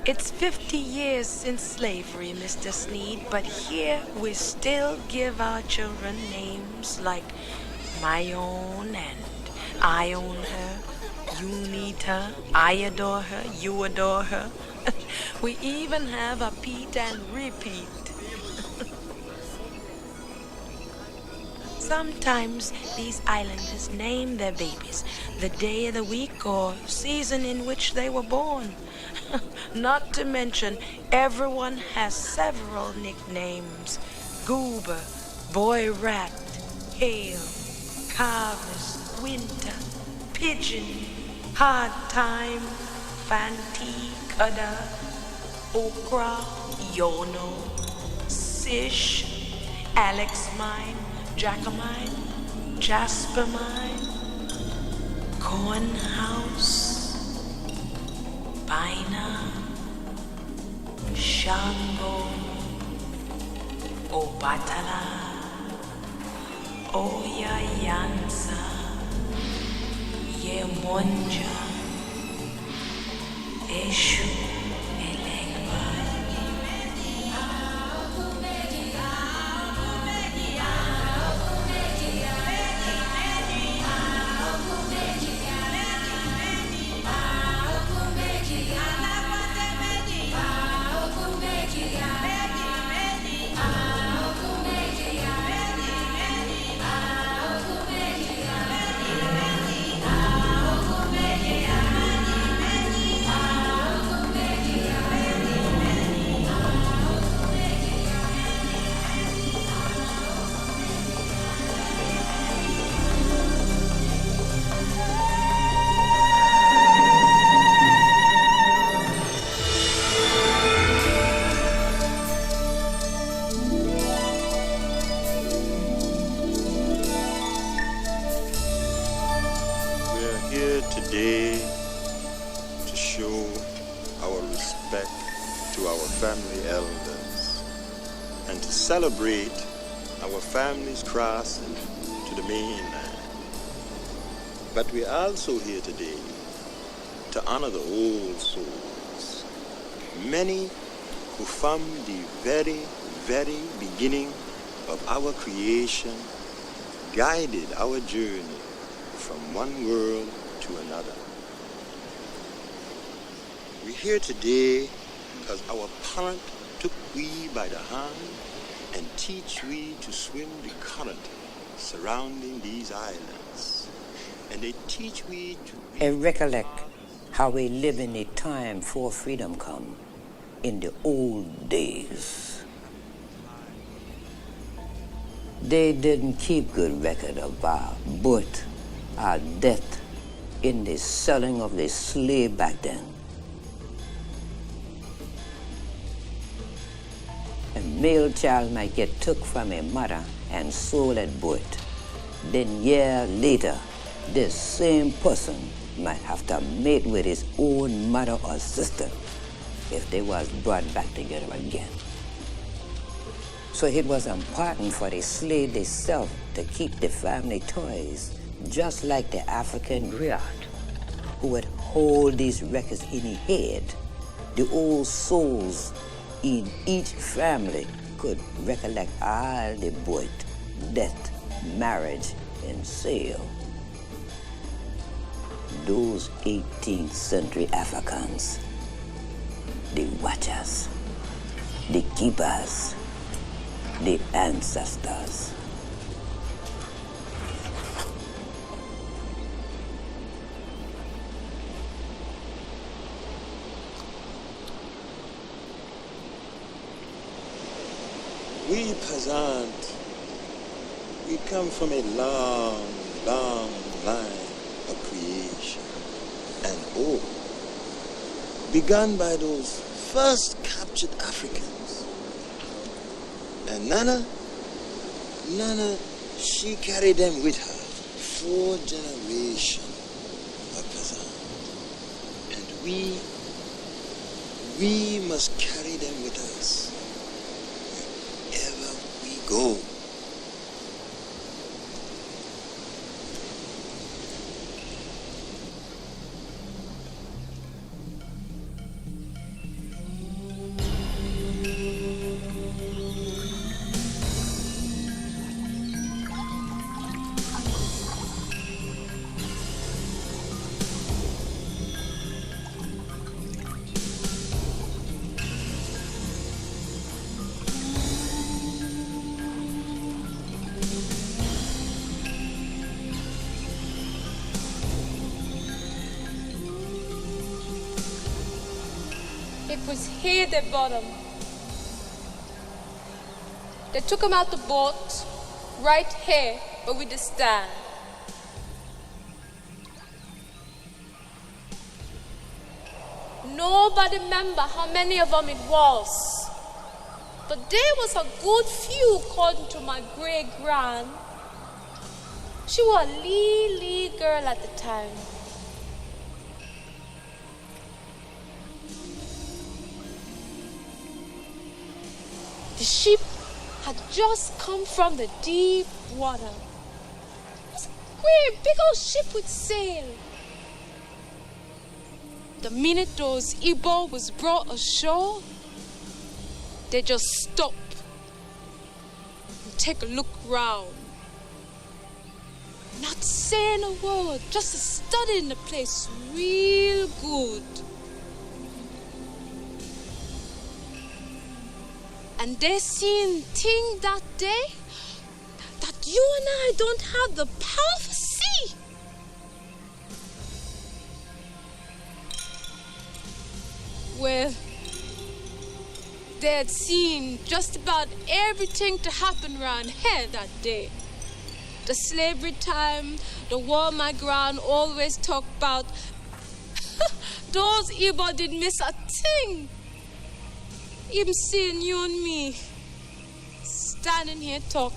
It's 50 years since slavery, Mr. Sneed, but here we still give our children names like my own and I own her, you need her, I adore her, you adore her. We even have a Pete and repeat. Sometimes these islanders name their babies the day of the week or season in which they were born. Not to mention, everyone has several nicknames. Goober, Boy Rat, Hail, Harvest, Winter, Pigeon, Hard Time, Fanti, Cutter, Okra, Yono, Sish, Alex Mine, Jacomine, Jasper Mine, Corn House, Baina, Shango, Obatala, Oya Yansa, Yemonja, Eshu, Elegba. Today to show our respect to our family elders and to celebrate our family's crossing to the mainland. But we're also here today to honor the old souls, many who from the very, very beginning of our creation guided our journey from one world to another. We're here today because our parent took we by the hand and teach we to swim the current surrounding these islands. And they teach we to I recollect how we live in a time before freedom come, in the old days. They didn't keep good record of our birth, our death, in the selling of the slave back then. A male child might get took from a mother and sold at birth. Then year later, this same person might have to mate with his own mother or sister if they was brought back together again. So it was important for the slave themselves to keep the family toys, just like the African griot, who would hold these records in his head. The old souls in each family could recollect all the birth, death, marriage, and sale. Those 18th century Africans, the watchers, the keepers, the ancestors. We Peazant, we come from a long, long line of creation and hope, begun by those first captured Africans. And Nana, she carried them with her, 4 generations of Peazant. And we must carry them with us wherever we go. It was here they bought him. They took him out the boat, right here where we just stand. Nobody remember how many of them it was. But there was a good few according to my great-grand. She was a lee girl at the time. The ship had just come from the deep water. It was a great big old ship with sail. The minute those Igbo was brought ashore, they just stop and take a look round. Not saying a word, just studying the place real good. And they seen thing that day that you and I don't have the power to see. Well, they had seen just about everything to happen around here that day. The slavery time, the war my grand always talk about. Those Igbo didn't miss a thing. Even seeing you and me standing here talk.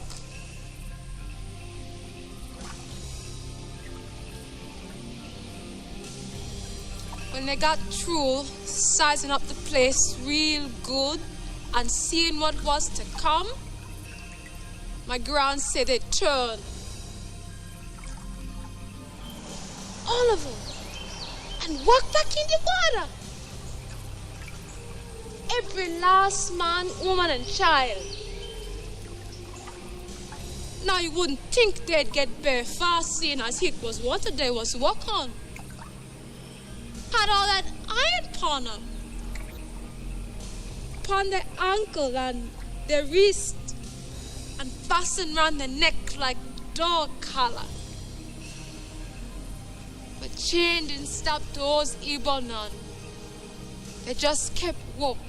When they got through sizing up the place real good and seeing what was to come, my grand said they turned. All of them. And walked back in the water. Every last man, woman, and child. Now you wouldn't think they'd get bare fast, seeing as it was water they was walk on. Had all that iron upon them. Upon their ankle and their wrist, and fastened round their neck like dog collar. But chain didn't stop those Igbo none. They just kept walking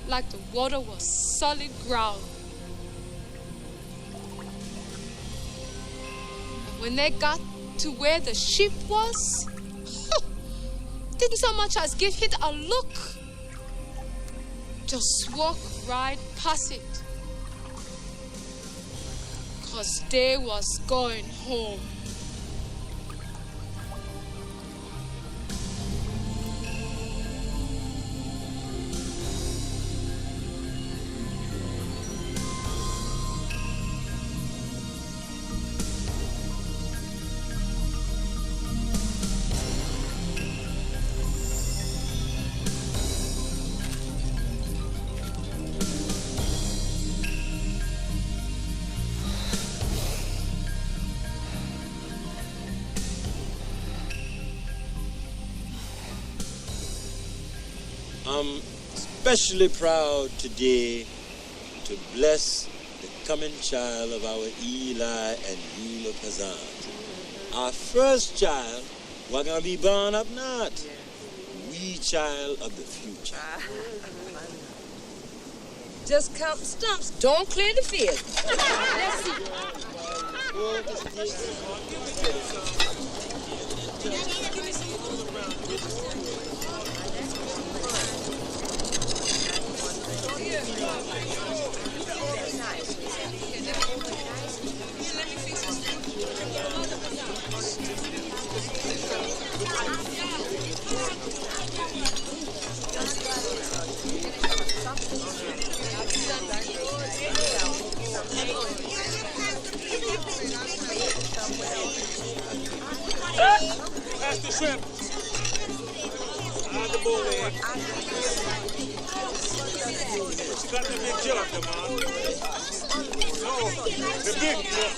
like the water was solid ground. And when they got to where the ship was, didn't so much as give it a look. Just walk right past it. 'Cause they was going home. I'm especially proud today to bless the coming child of our Eli and Eula Peazant. Our first child, we're going to be born up north. We child of the future. Just count the stumps. Don't clear the field. Let's see. Pass the shrimp. Add the bull egg. But you got the big jug, man. No, the big jug.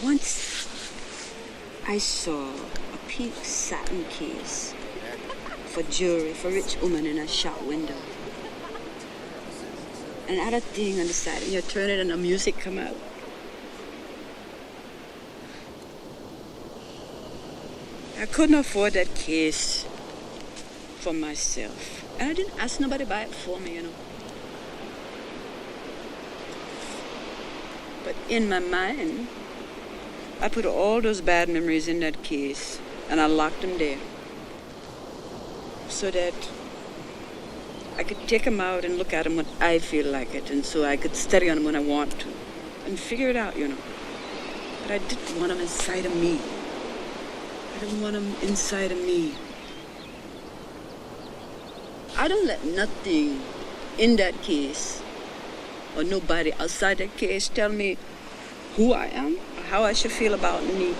Once I saw a pink satin case for jewelry for rich woman in a shop window. And it had a thing on the side, and you turn it and the music come out. I couldn't afford that case for myself. And I didn't ask nobody to buy it for me, you know. But in my mind, I put all those bad memories in that case, and I locked them there so that I could take them out and look at them when I feel like it, and so I could study on them when I want to. and figure it out, you know. But I didn't want them inside of me. I didn't want them inside of me. I don't let nothing in that case or nobody outside that case tell me who I am or how I should feel about me.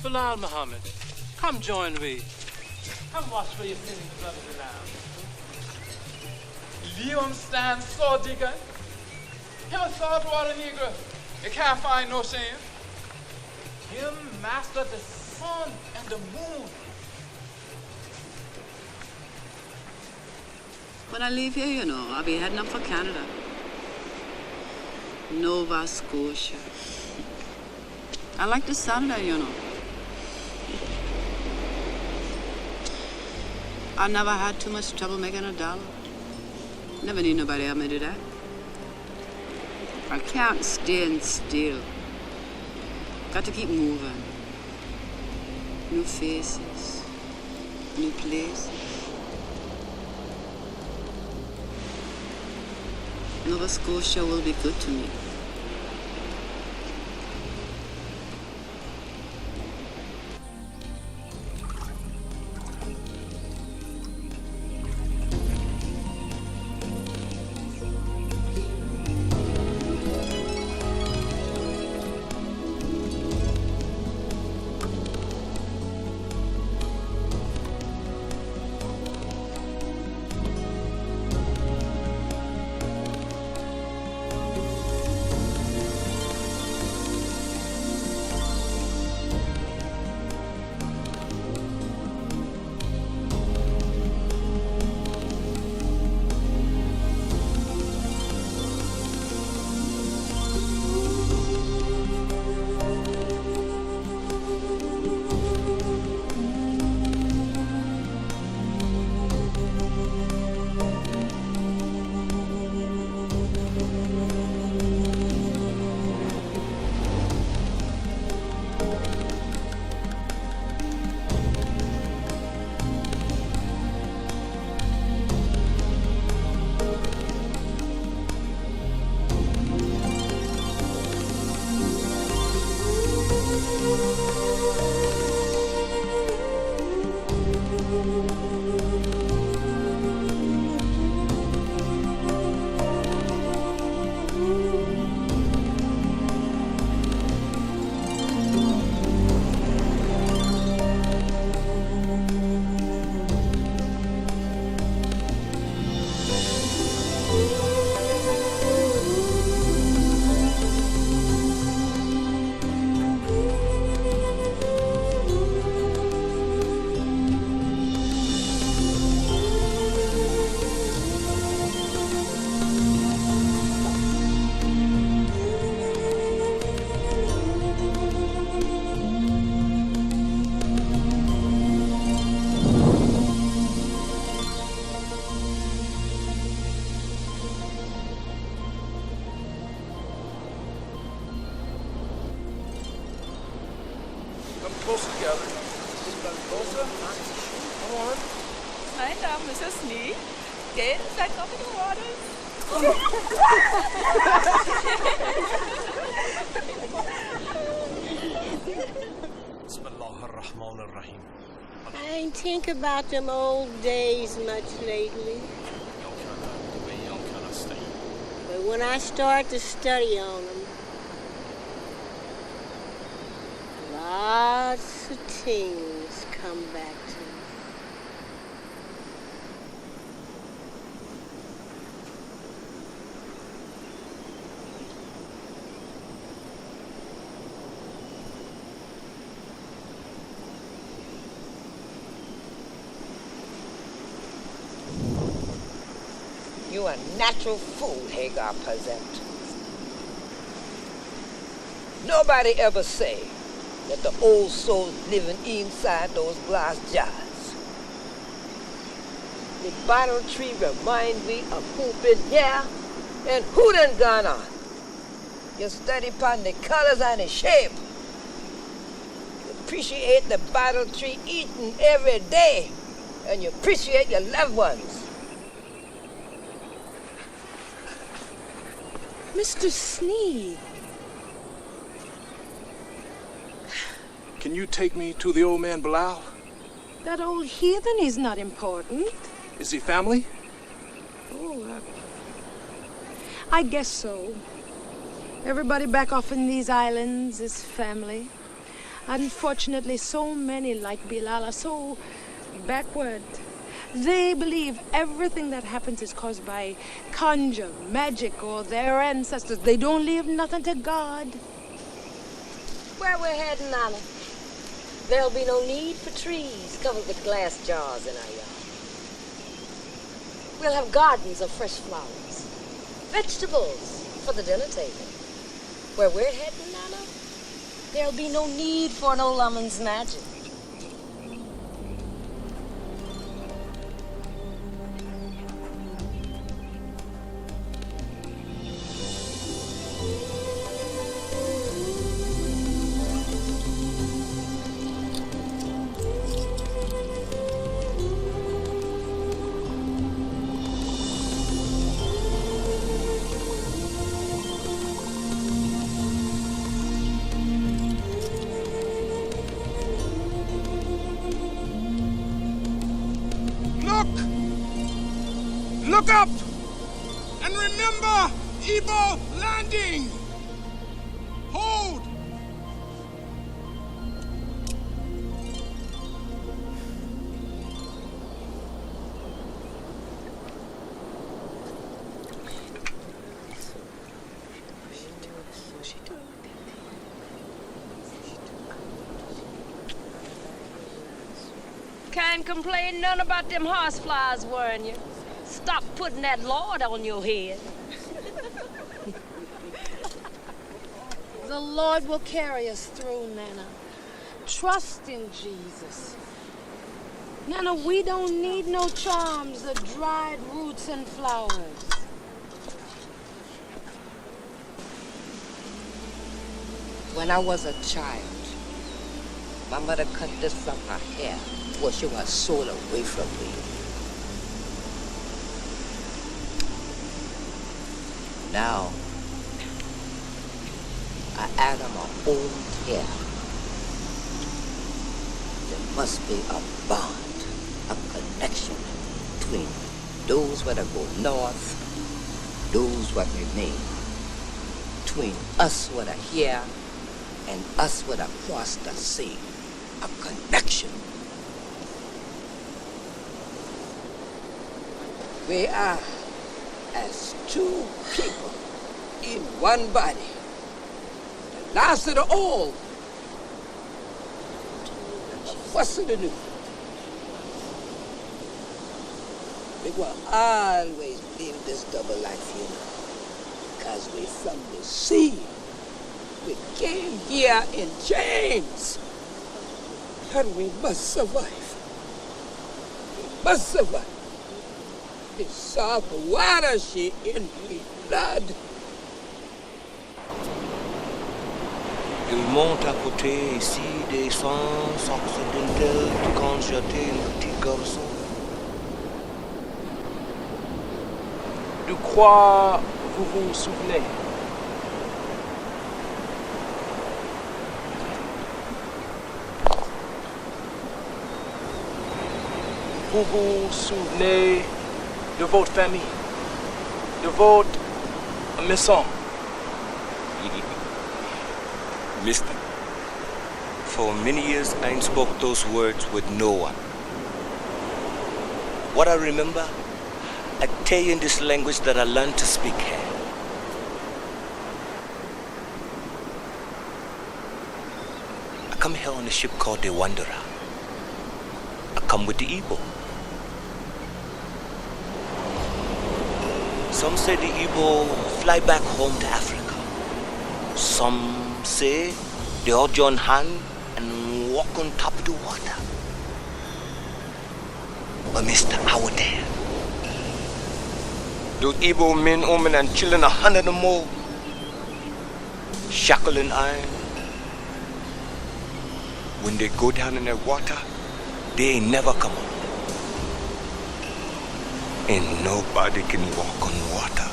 Bilal Muhammad, come join me. Come wash for your sins, brother Bilal. You understand, so digger? Him a saltwater negro. You can't find no shame. Him master the sun and the moon. When I leave here, you know, I'll be heading up for Canada. Nova Scotia. I like the sound of that, you know. I never had too much trouble making a dollar. Never need nobody help me do that. I can't stand still. Got to keep moving. New faces, new places. Nova Scotia will be good to me. Closer together. Closer. Come on. Hi now, Mrs. Lee. Get back up in the water. Bismillahirrahmanirrahim. I ain't think about them old days much lately. But when I start to study on them, lots of things come back to me. You a natural fool, Hagar Peazant. Nobody ever say that the old souls living inside those glass jars. The bottle tree remind me of who been here And who done gone on? You study upon the colors and the shape. You appreciate the battle tree eating every day. And you appreciate your loved ones. Mr. Sneed. Can you take me to the old man Bilal? That old heathen is not important. Is he family? Oh, I guess so. Everybody back off in these islands is family. Unfortunately, so many like Bilal are so backward. They believe everything that happens is caused by conjure, magic, or their ancestors. They don't leave nothing to God. Where we're heading, Nana? There'll be no need for trees covered with glass jars in our yard. We'll have gardens of fresh flowers, vegetables for the dinner table. Where we're heading, Nana, there'll be no need for no woman's magic. Look up and remember Evil Landing. Hold. Can't complain none about them horseflies, weren't you? Stop putting that Lord on your head. The Lord will carry us through, Nana. Trust in Jesus. Nana, we don't need no charms or dried roots and flowers. When I was a child, my mother cut this from her hair before she was sold away from me. Now, I add on my own hair. There must be a bond, a connection between those that go north, those that remain, between us that are here and us that are across the sea. A connection. We are as two people in one body. The last of the old, the first of the new. We will always live this double life, you know, because we from the sea. We came here in chains, and we must survive. We must survive. The salt water she in my blood. Il monte à côté ici des sens occidentaux quand j'étais un petit garçon. De quoi vous vous souvenez? Vous vous souvenez de votre famille, de votre maison? Mister, for many years I spoke those words with no one. What I remember, I tell you in this language that I learned to speak here. I come here on a ship called the Wanderer. I come with the Igbo. Some say the Igbo fly back home to Africa. Some say they all join hand and walk on top of the water. But Mr. Out there, Those Igbo men, women, and children, 100 or more, shackled in iron. When they go down in that water, they ain't never come up. And nobody can walk on water.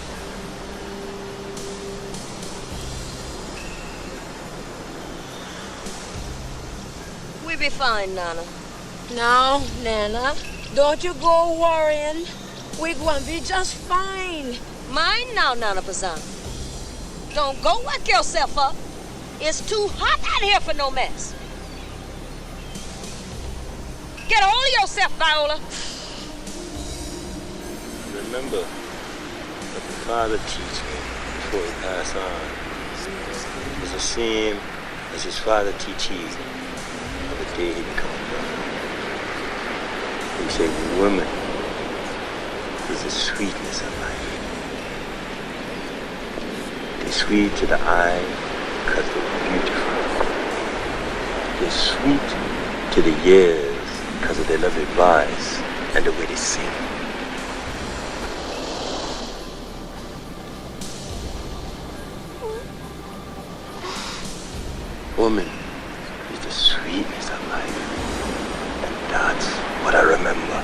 We be fine, Nana. No, Nana, don't you go worrying. We gonna be just fine. Mine now, Nana Peazant. Don't go work yourself up. It's too hot out here for no mess. Get a hold of yourself, Viola. Remember what the Father teach me before he passed on was the same as his Father teach you on the day he become a brother. He said, woman is the sweetness of life. They're sweet to the eye because they're beautiful. They're sweet to the ears because of their lovely voice and the way they sing. Woman is the sweetness of life, and that's what I remember.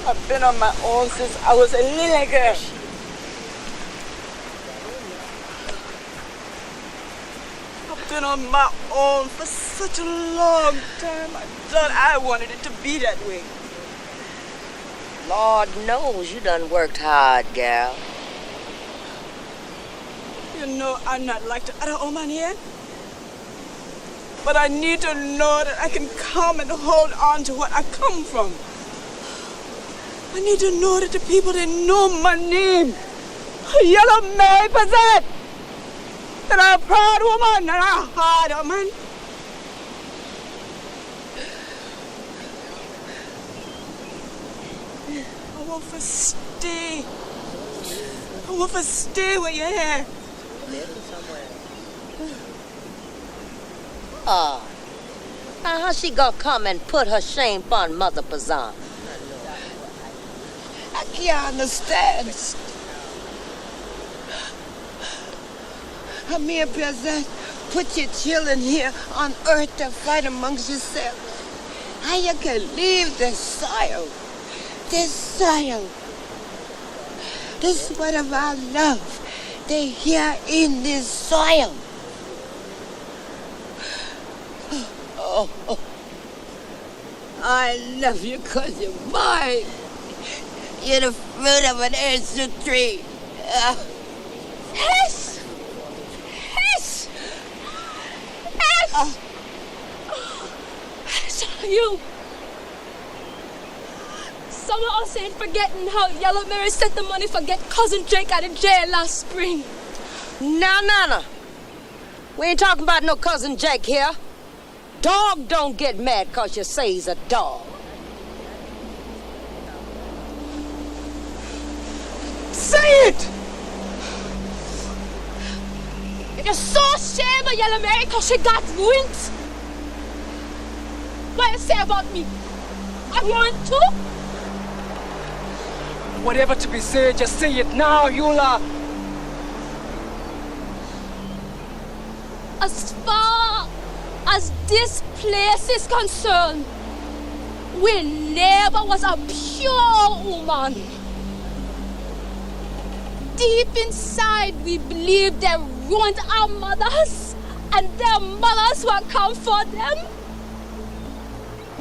I've been on my own since I was a little girl. I've been on my own for such a long time. I thought I wanted it to be that way. Lord knows you done worked hard, gal. You know I'm not like the other woman here. But I need to know that I can come and hold on to what I come from. I need to know that the people that know my name, Yellow Mary Peazant, that I'm a proud woman and a hard woman. I want to stay. I want to stay where you're here. Oh, now how she gonna come and put her shame on Mother Peazant? I can't understand. Amir Peazant, put your children here on earth to fight amongst yourselves. How you can leave this soil? This soil. This sweat of our love. They here in this soil. Oh. I love you because you're mine. You're the fruit of an ancient tree. Hiss! Hiss! Hiss! So you... Some of us ain't forgetting how Yellow Mary sent the money for get Cousin Jake out of jail last spring. Now, Nana, we ain't talking about no Cousin Jake here. Dog don't get mad because you say he's a dog. Say it! You're so ashamed of Yellow Mary because she got ruined. What you say about me? I want to? Whatever to be said, just say it now, Eula. As far as this place is concerned, we never was a pure woman. Deep inside, we believe they ruined our mothers, and their mothers will come for them.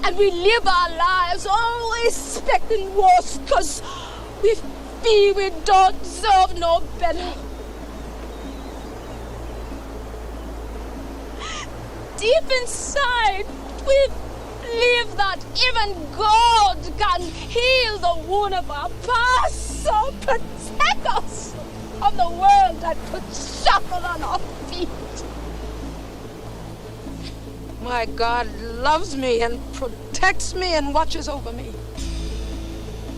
And we live our lives always expecting worse, because we feel we don't deserve no better. Deep inside, we believe that even God can heal the wound of our past, so protect us from the world that puts shackles on our feet. My God loves me and protects me and watches over me.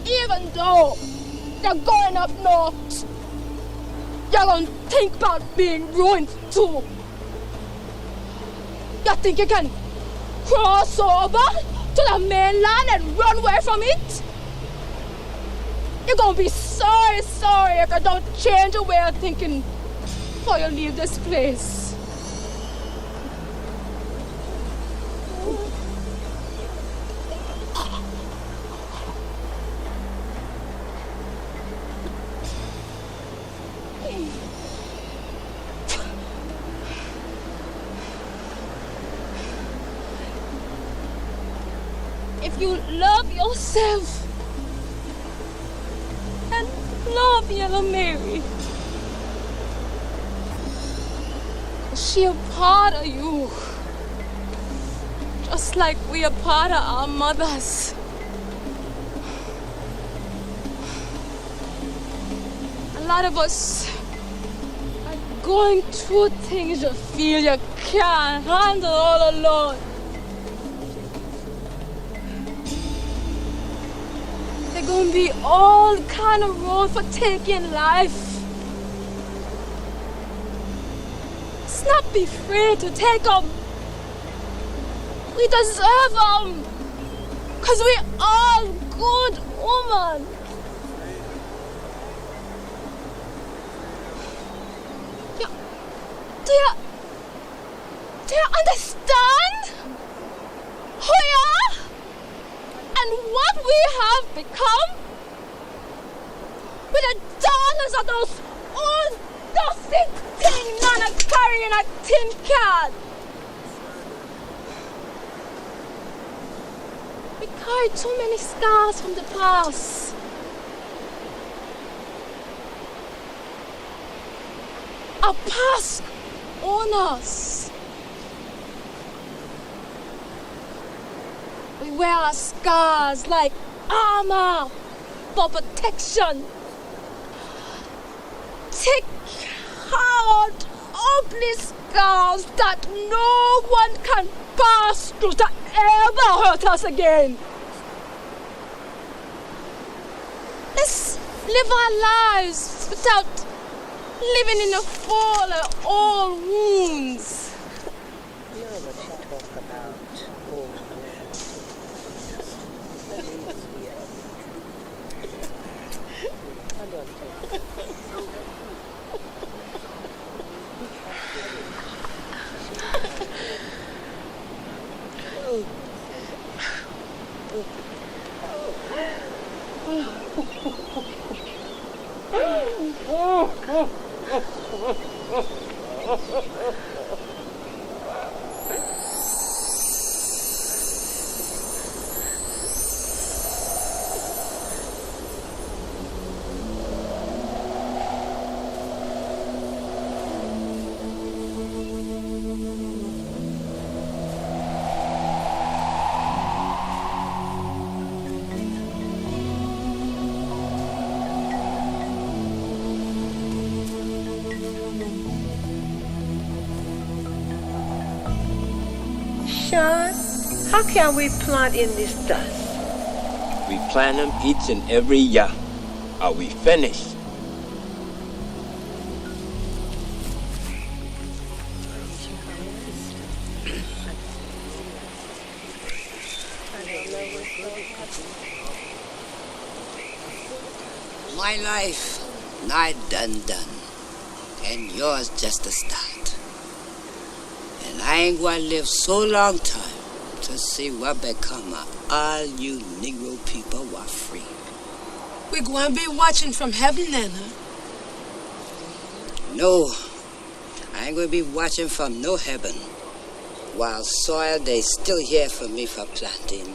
Even though they're going up north, you're gonna think about being ruined too. You think you can cross over to the mainland and run away from it? You're gonna be sorry if you don't change your way of thinking before you leave this place. If you love yourself and love Yellow Mary, she a part of you, just like we are part of our mothers. A lot of us are going through things you feel you can't handle all alone. There's gonna be all kind of road for taking life. Let's not be afraid to take them. We deserve them, cause we all good women. Do you understand who you are and what we have become? With the daughters of those old dusty things Nana carrying a tin can. We carry too many scars from the past. Our past own us. We wear our scars like armor for protection. Thick, hard, ugly scars that no one can pass through to ever hurt us again. Let's live our lives without living in the fall of all wounds. You know what you talk about old Sean, how can we plant in this dust? We plant them each and every year. Are we finished? My life nigh done, and yours just a start. And I ain't gonna live so long time to see what become of all you Negro people who are free. We're going to be watching from heaven then, huh? No, I ain't gonna be watching from no heaven. while soil they still here for me for planting.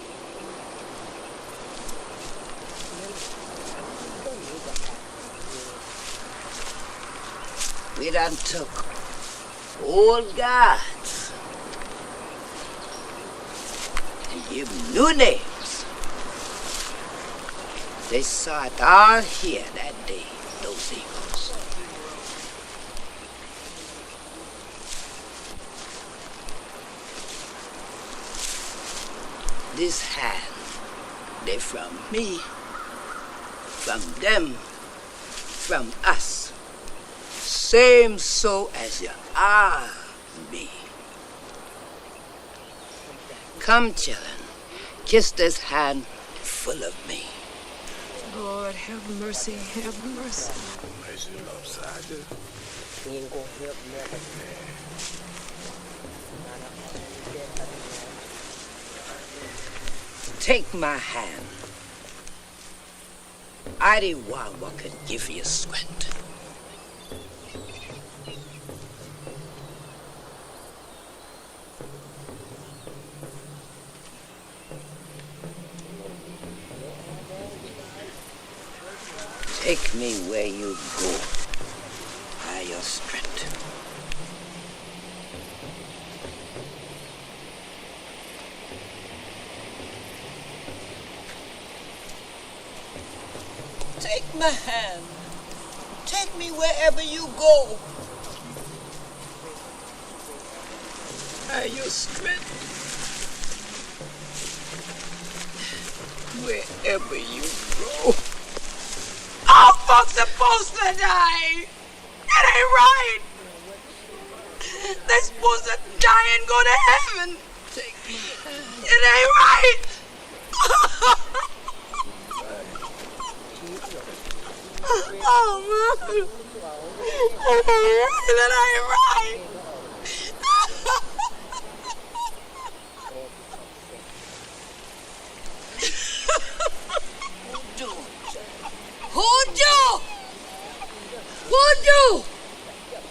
We done took old gods and give new names. They saw it all here that day, those eagles. This hand, they from me, from them, from us. Same so as you are me. Come, children, kiss this hand full of me. Lord, have mercy, have mercy. Mercy, upside. We ain't gonna help nothing. Take my hand. I the one what can give you strength. Take me where you go, by your strength. Take my hand. Take me wherever you go. By your strength. Wherever you go. All folks supposed to die. It ain't right. They're supposed to die and go to heaven. It ain't right. Oh, man. It ain't right.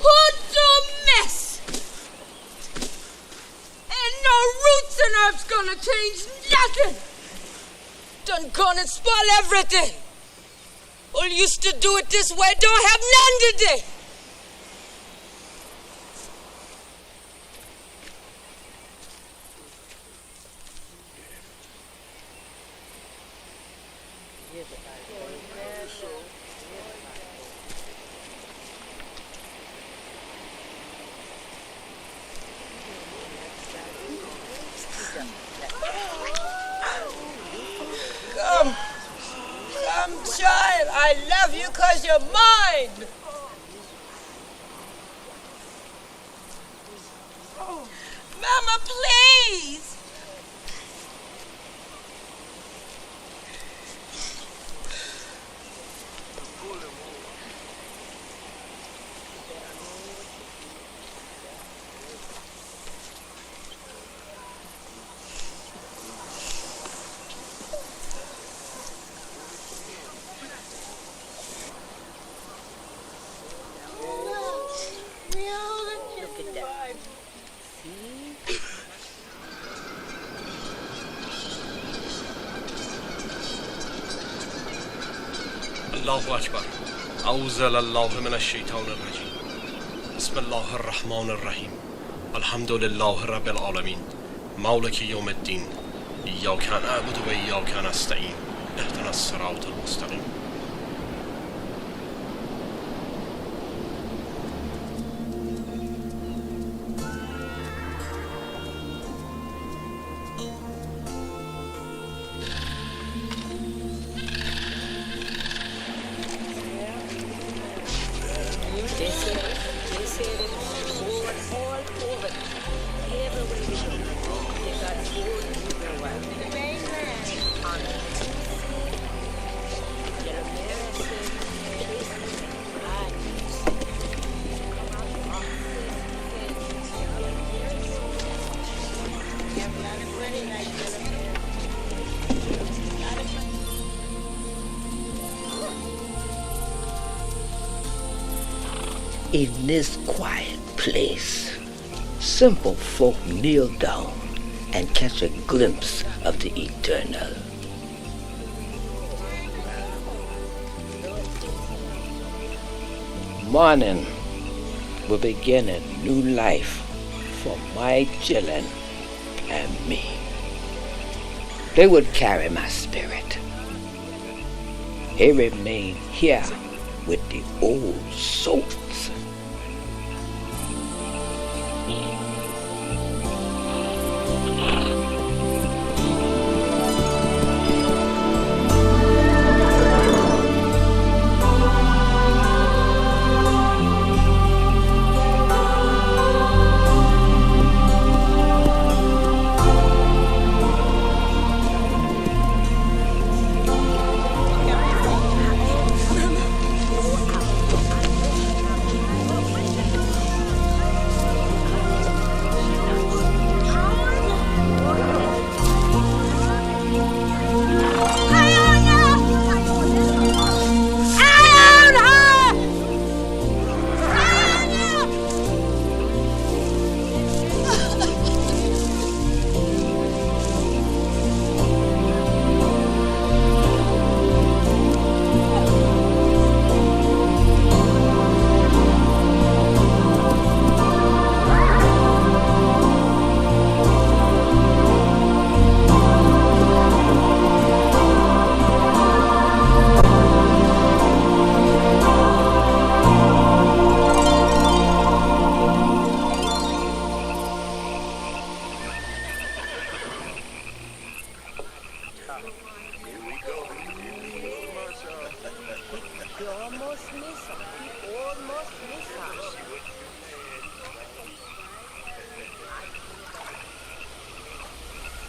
Hoodoo mess! Ain't no roots and herbs gonna change nothing! Done gone and spoil everything! All used to do it this way don't have none today! Come, child, I love you 'cause you're mine. Mama, please. الله أكبر أوزل الله من الشيطان الرجيم بسم الله الرحمن الرحيم الحمد لله رب العالمين مالك يوم الدين إياك نعبد وإياك نستعين اهدنا الصراط المستقيم. In this quiet place, simple folk kneel down and catch a glimpse of the eternal. Morning will begin a new life for my children and me. They would carry my spirit. He remained here with the old souls.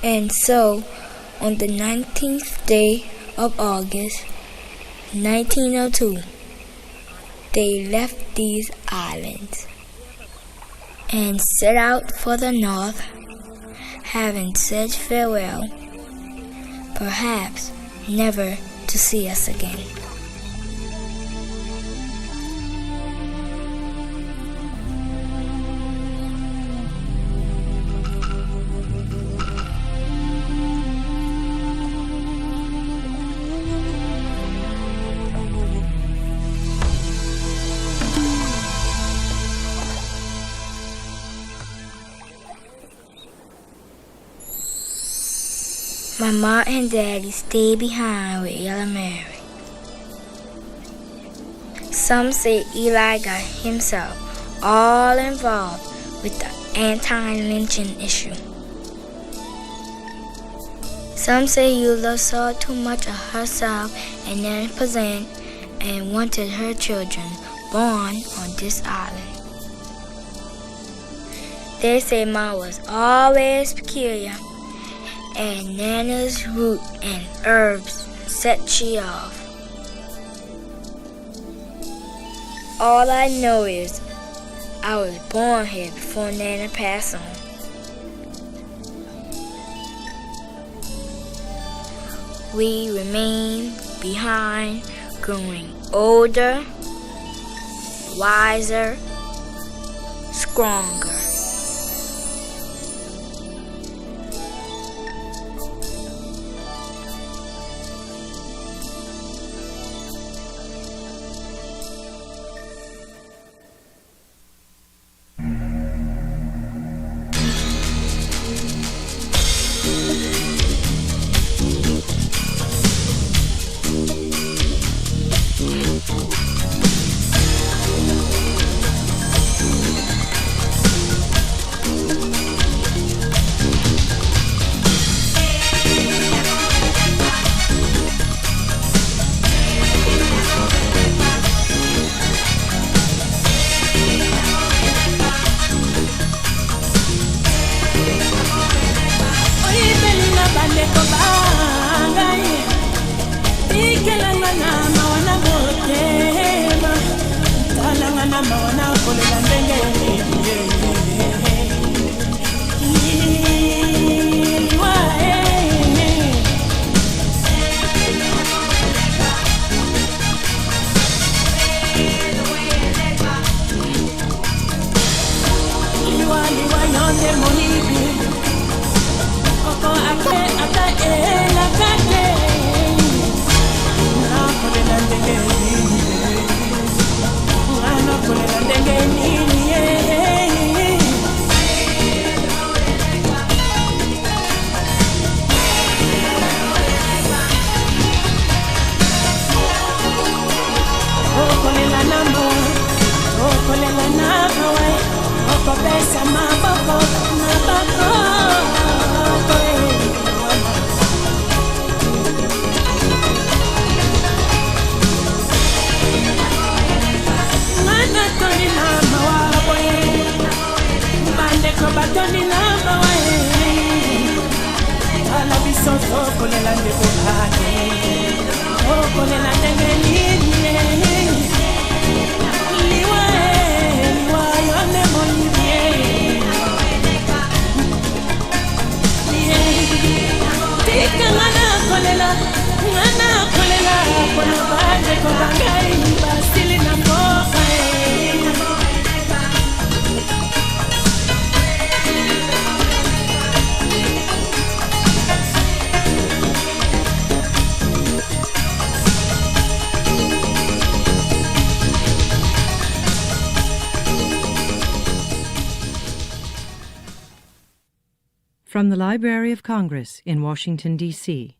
And so, on the 19th day of August, 1902, they left these islands and set out for the north, having said farewell, perhaps never to see us again. My ma and daddy stayed behind with Yellow Mary. Some say Eli got himself all involved with the anti-lynching issue. Some say Eula saw too much of herself and then Peazant and wanted her children born on this island. They say Ma was always peculiar, and Nana's root and herbs set she off. All I know is I was born here before Nana passed on. We remain behind, growing older, wiser, stronger. From the Library of Congress in Washington, D.C.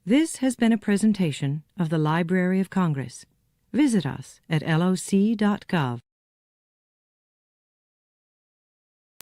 This has been a presentation of the Library of Congress. Visit us at loc.gov.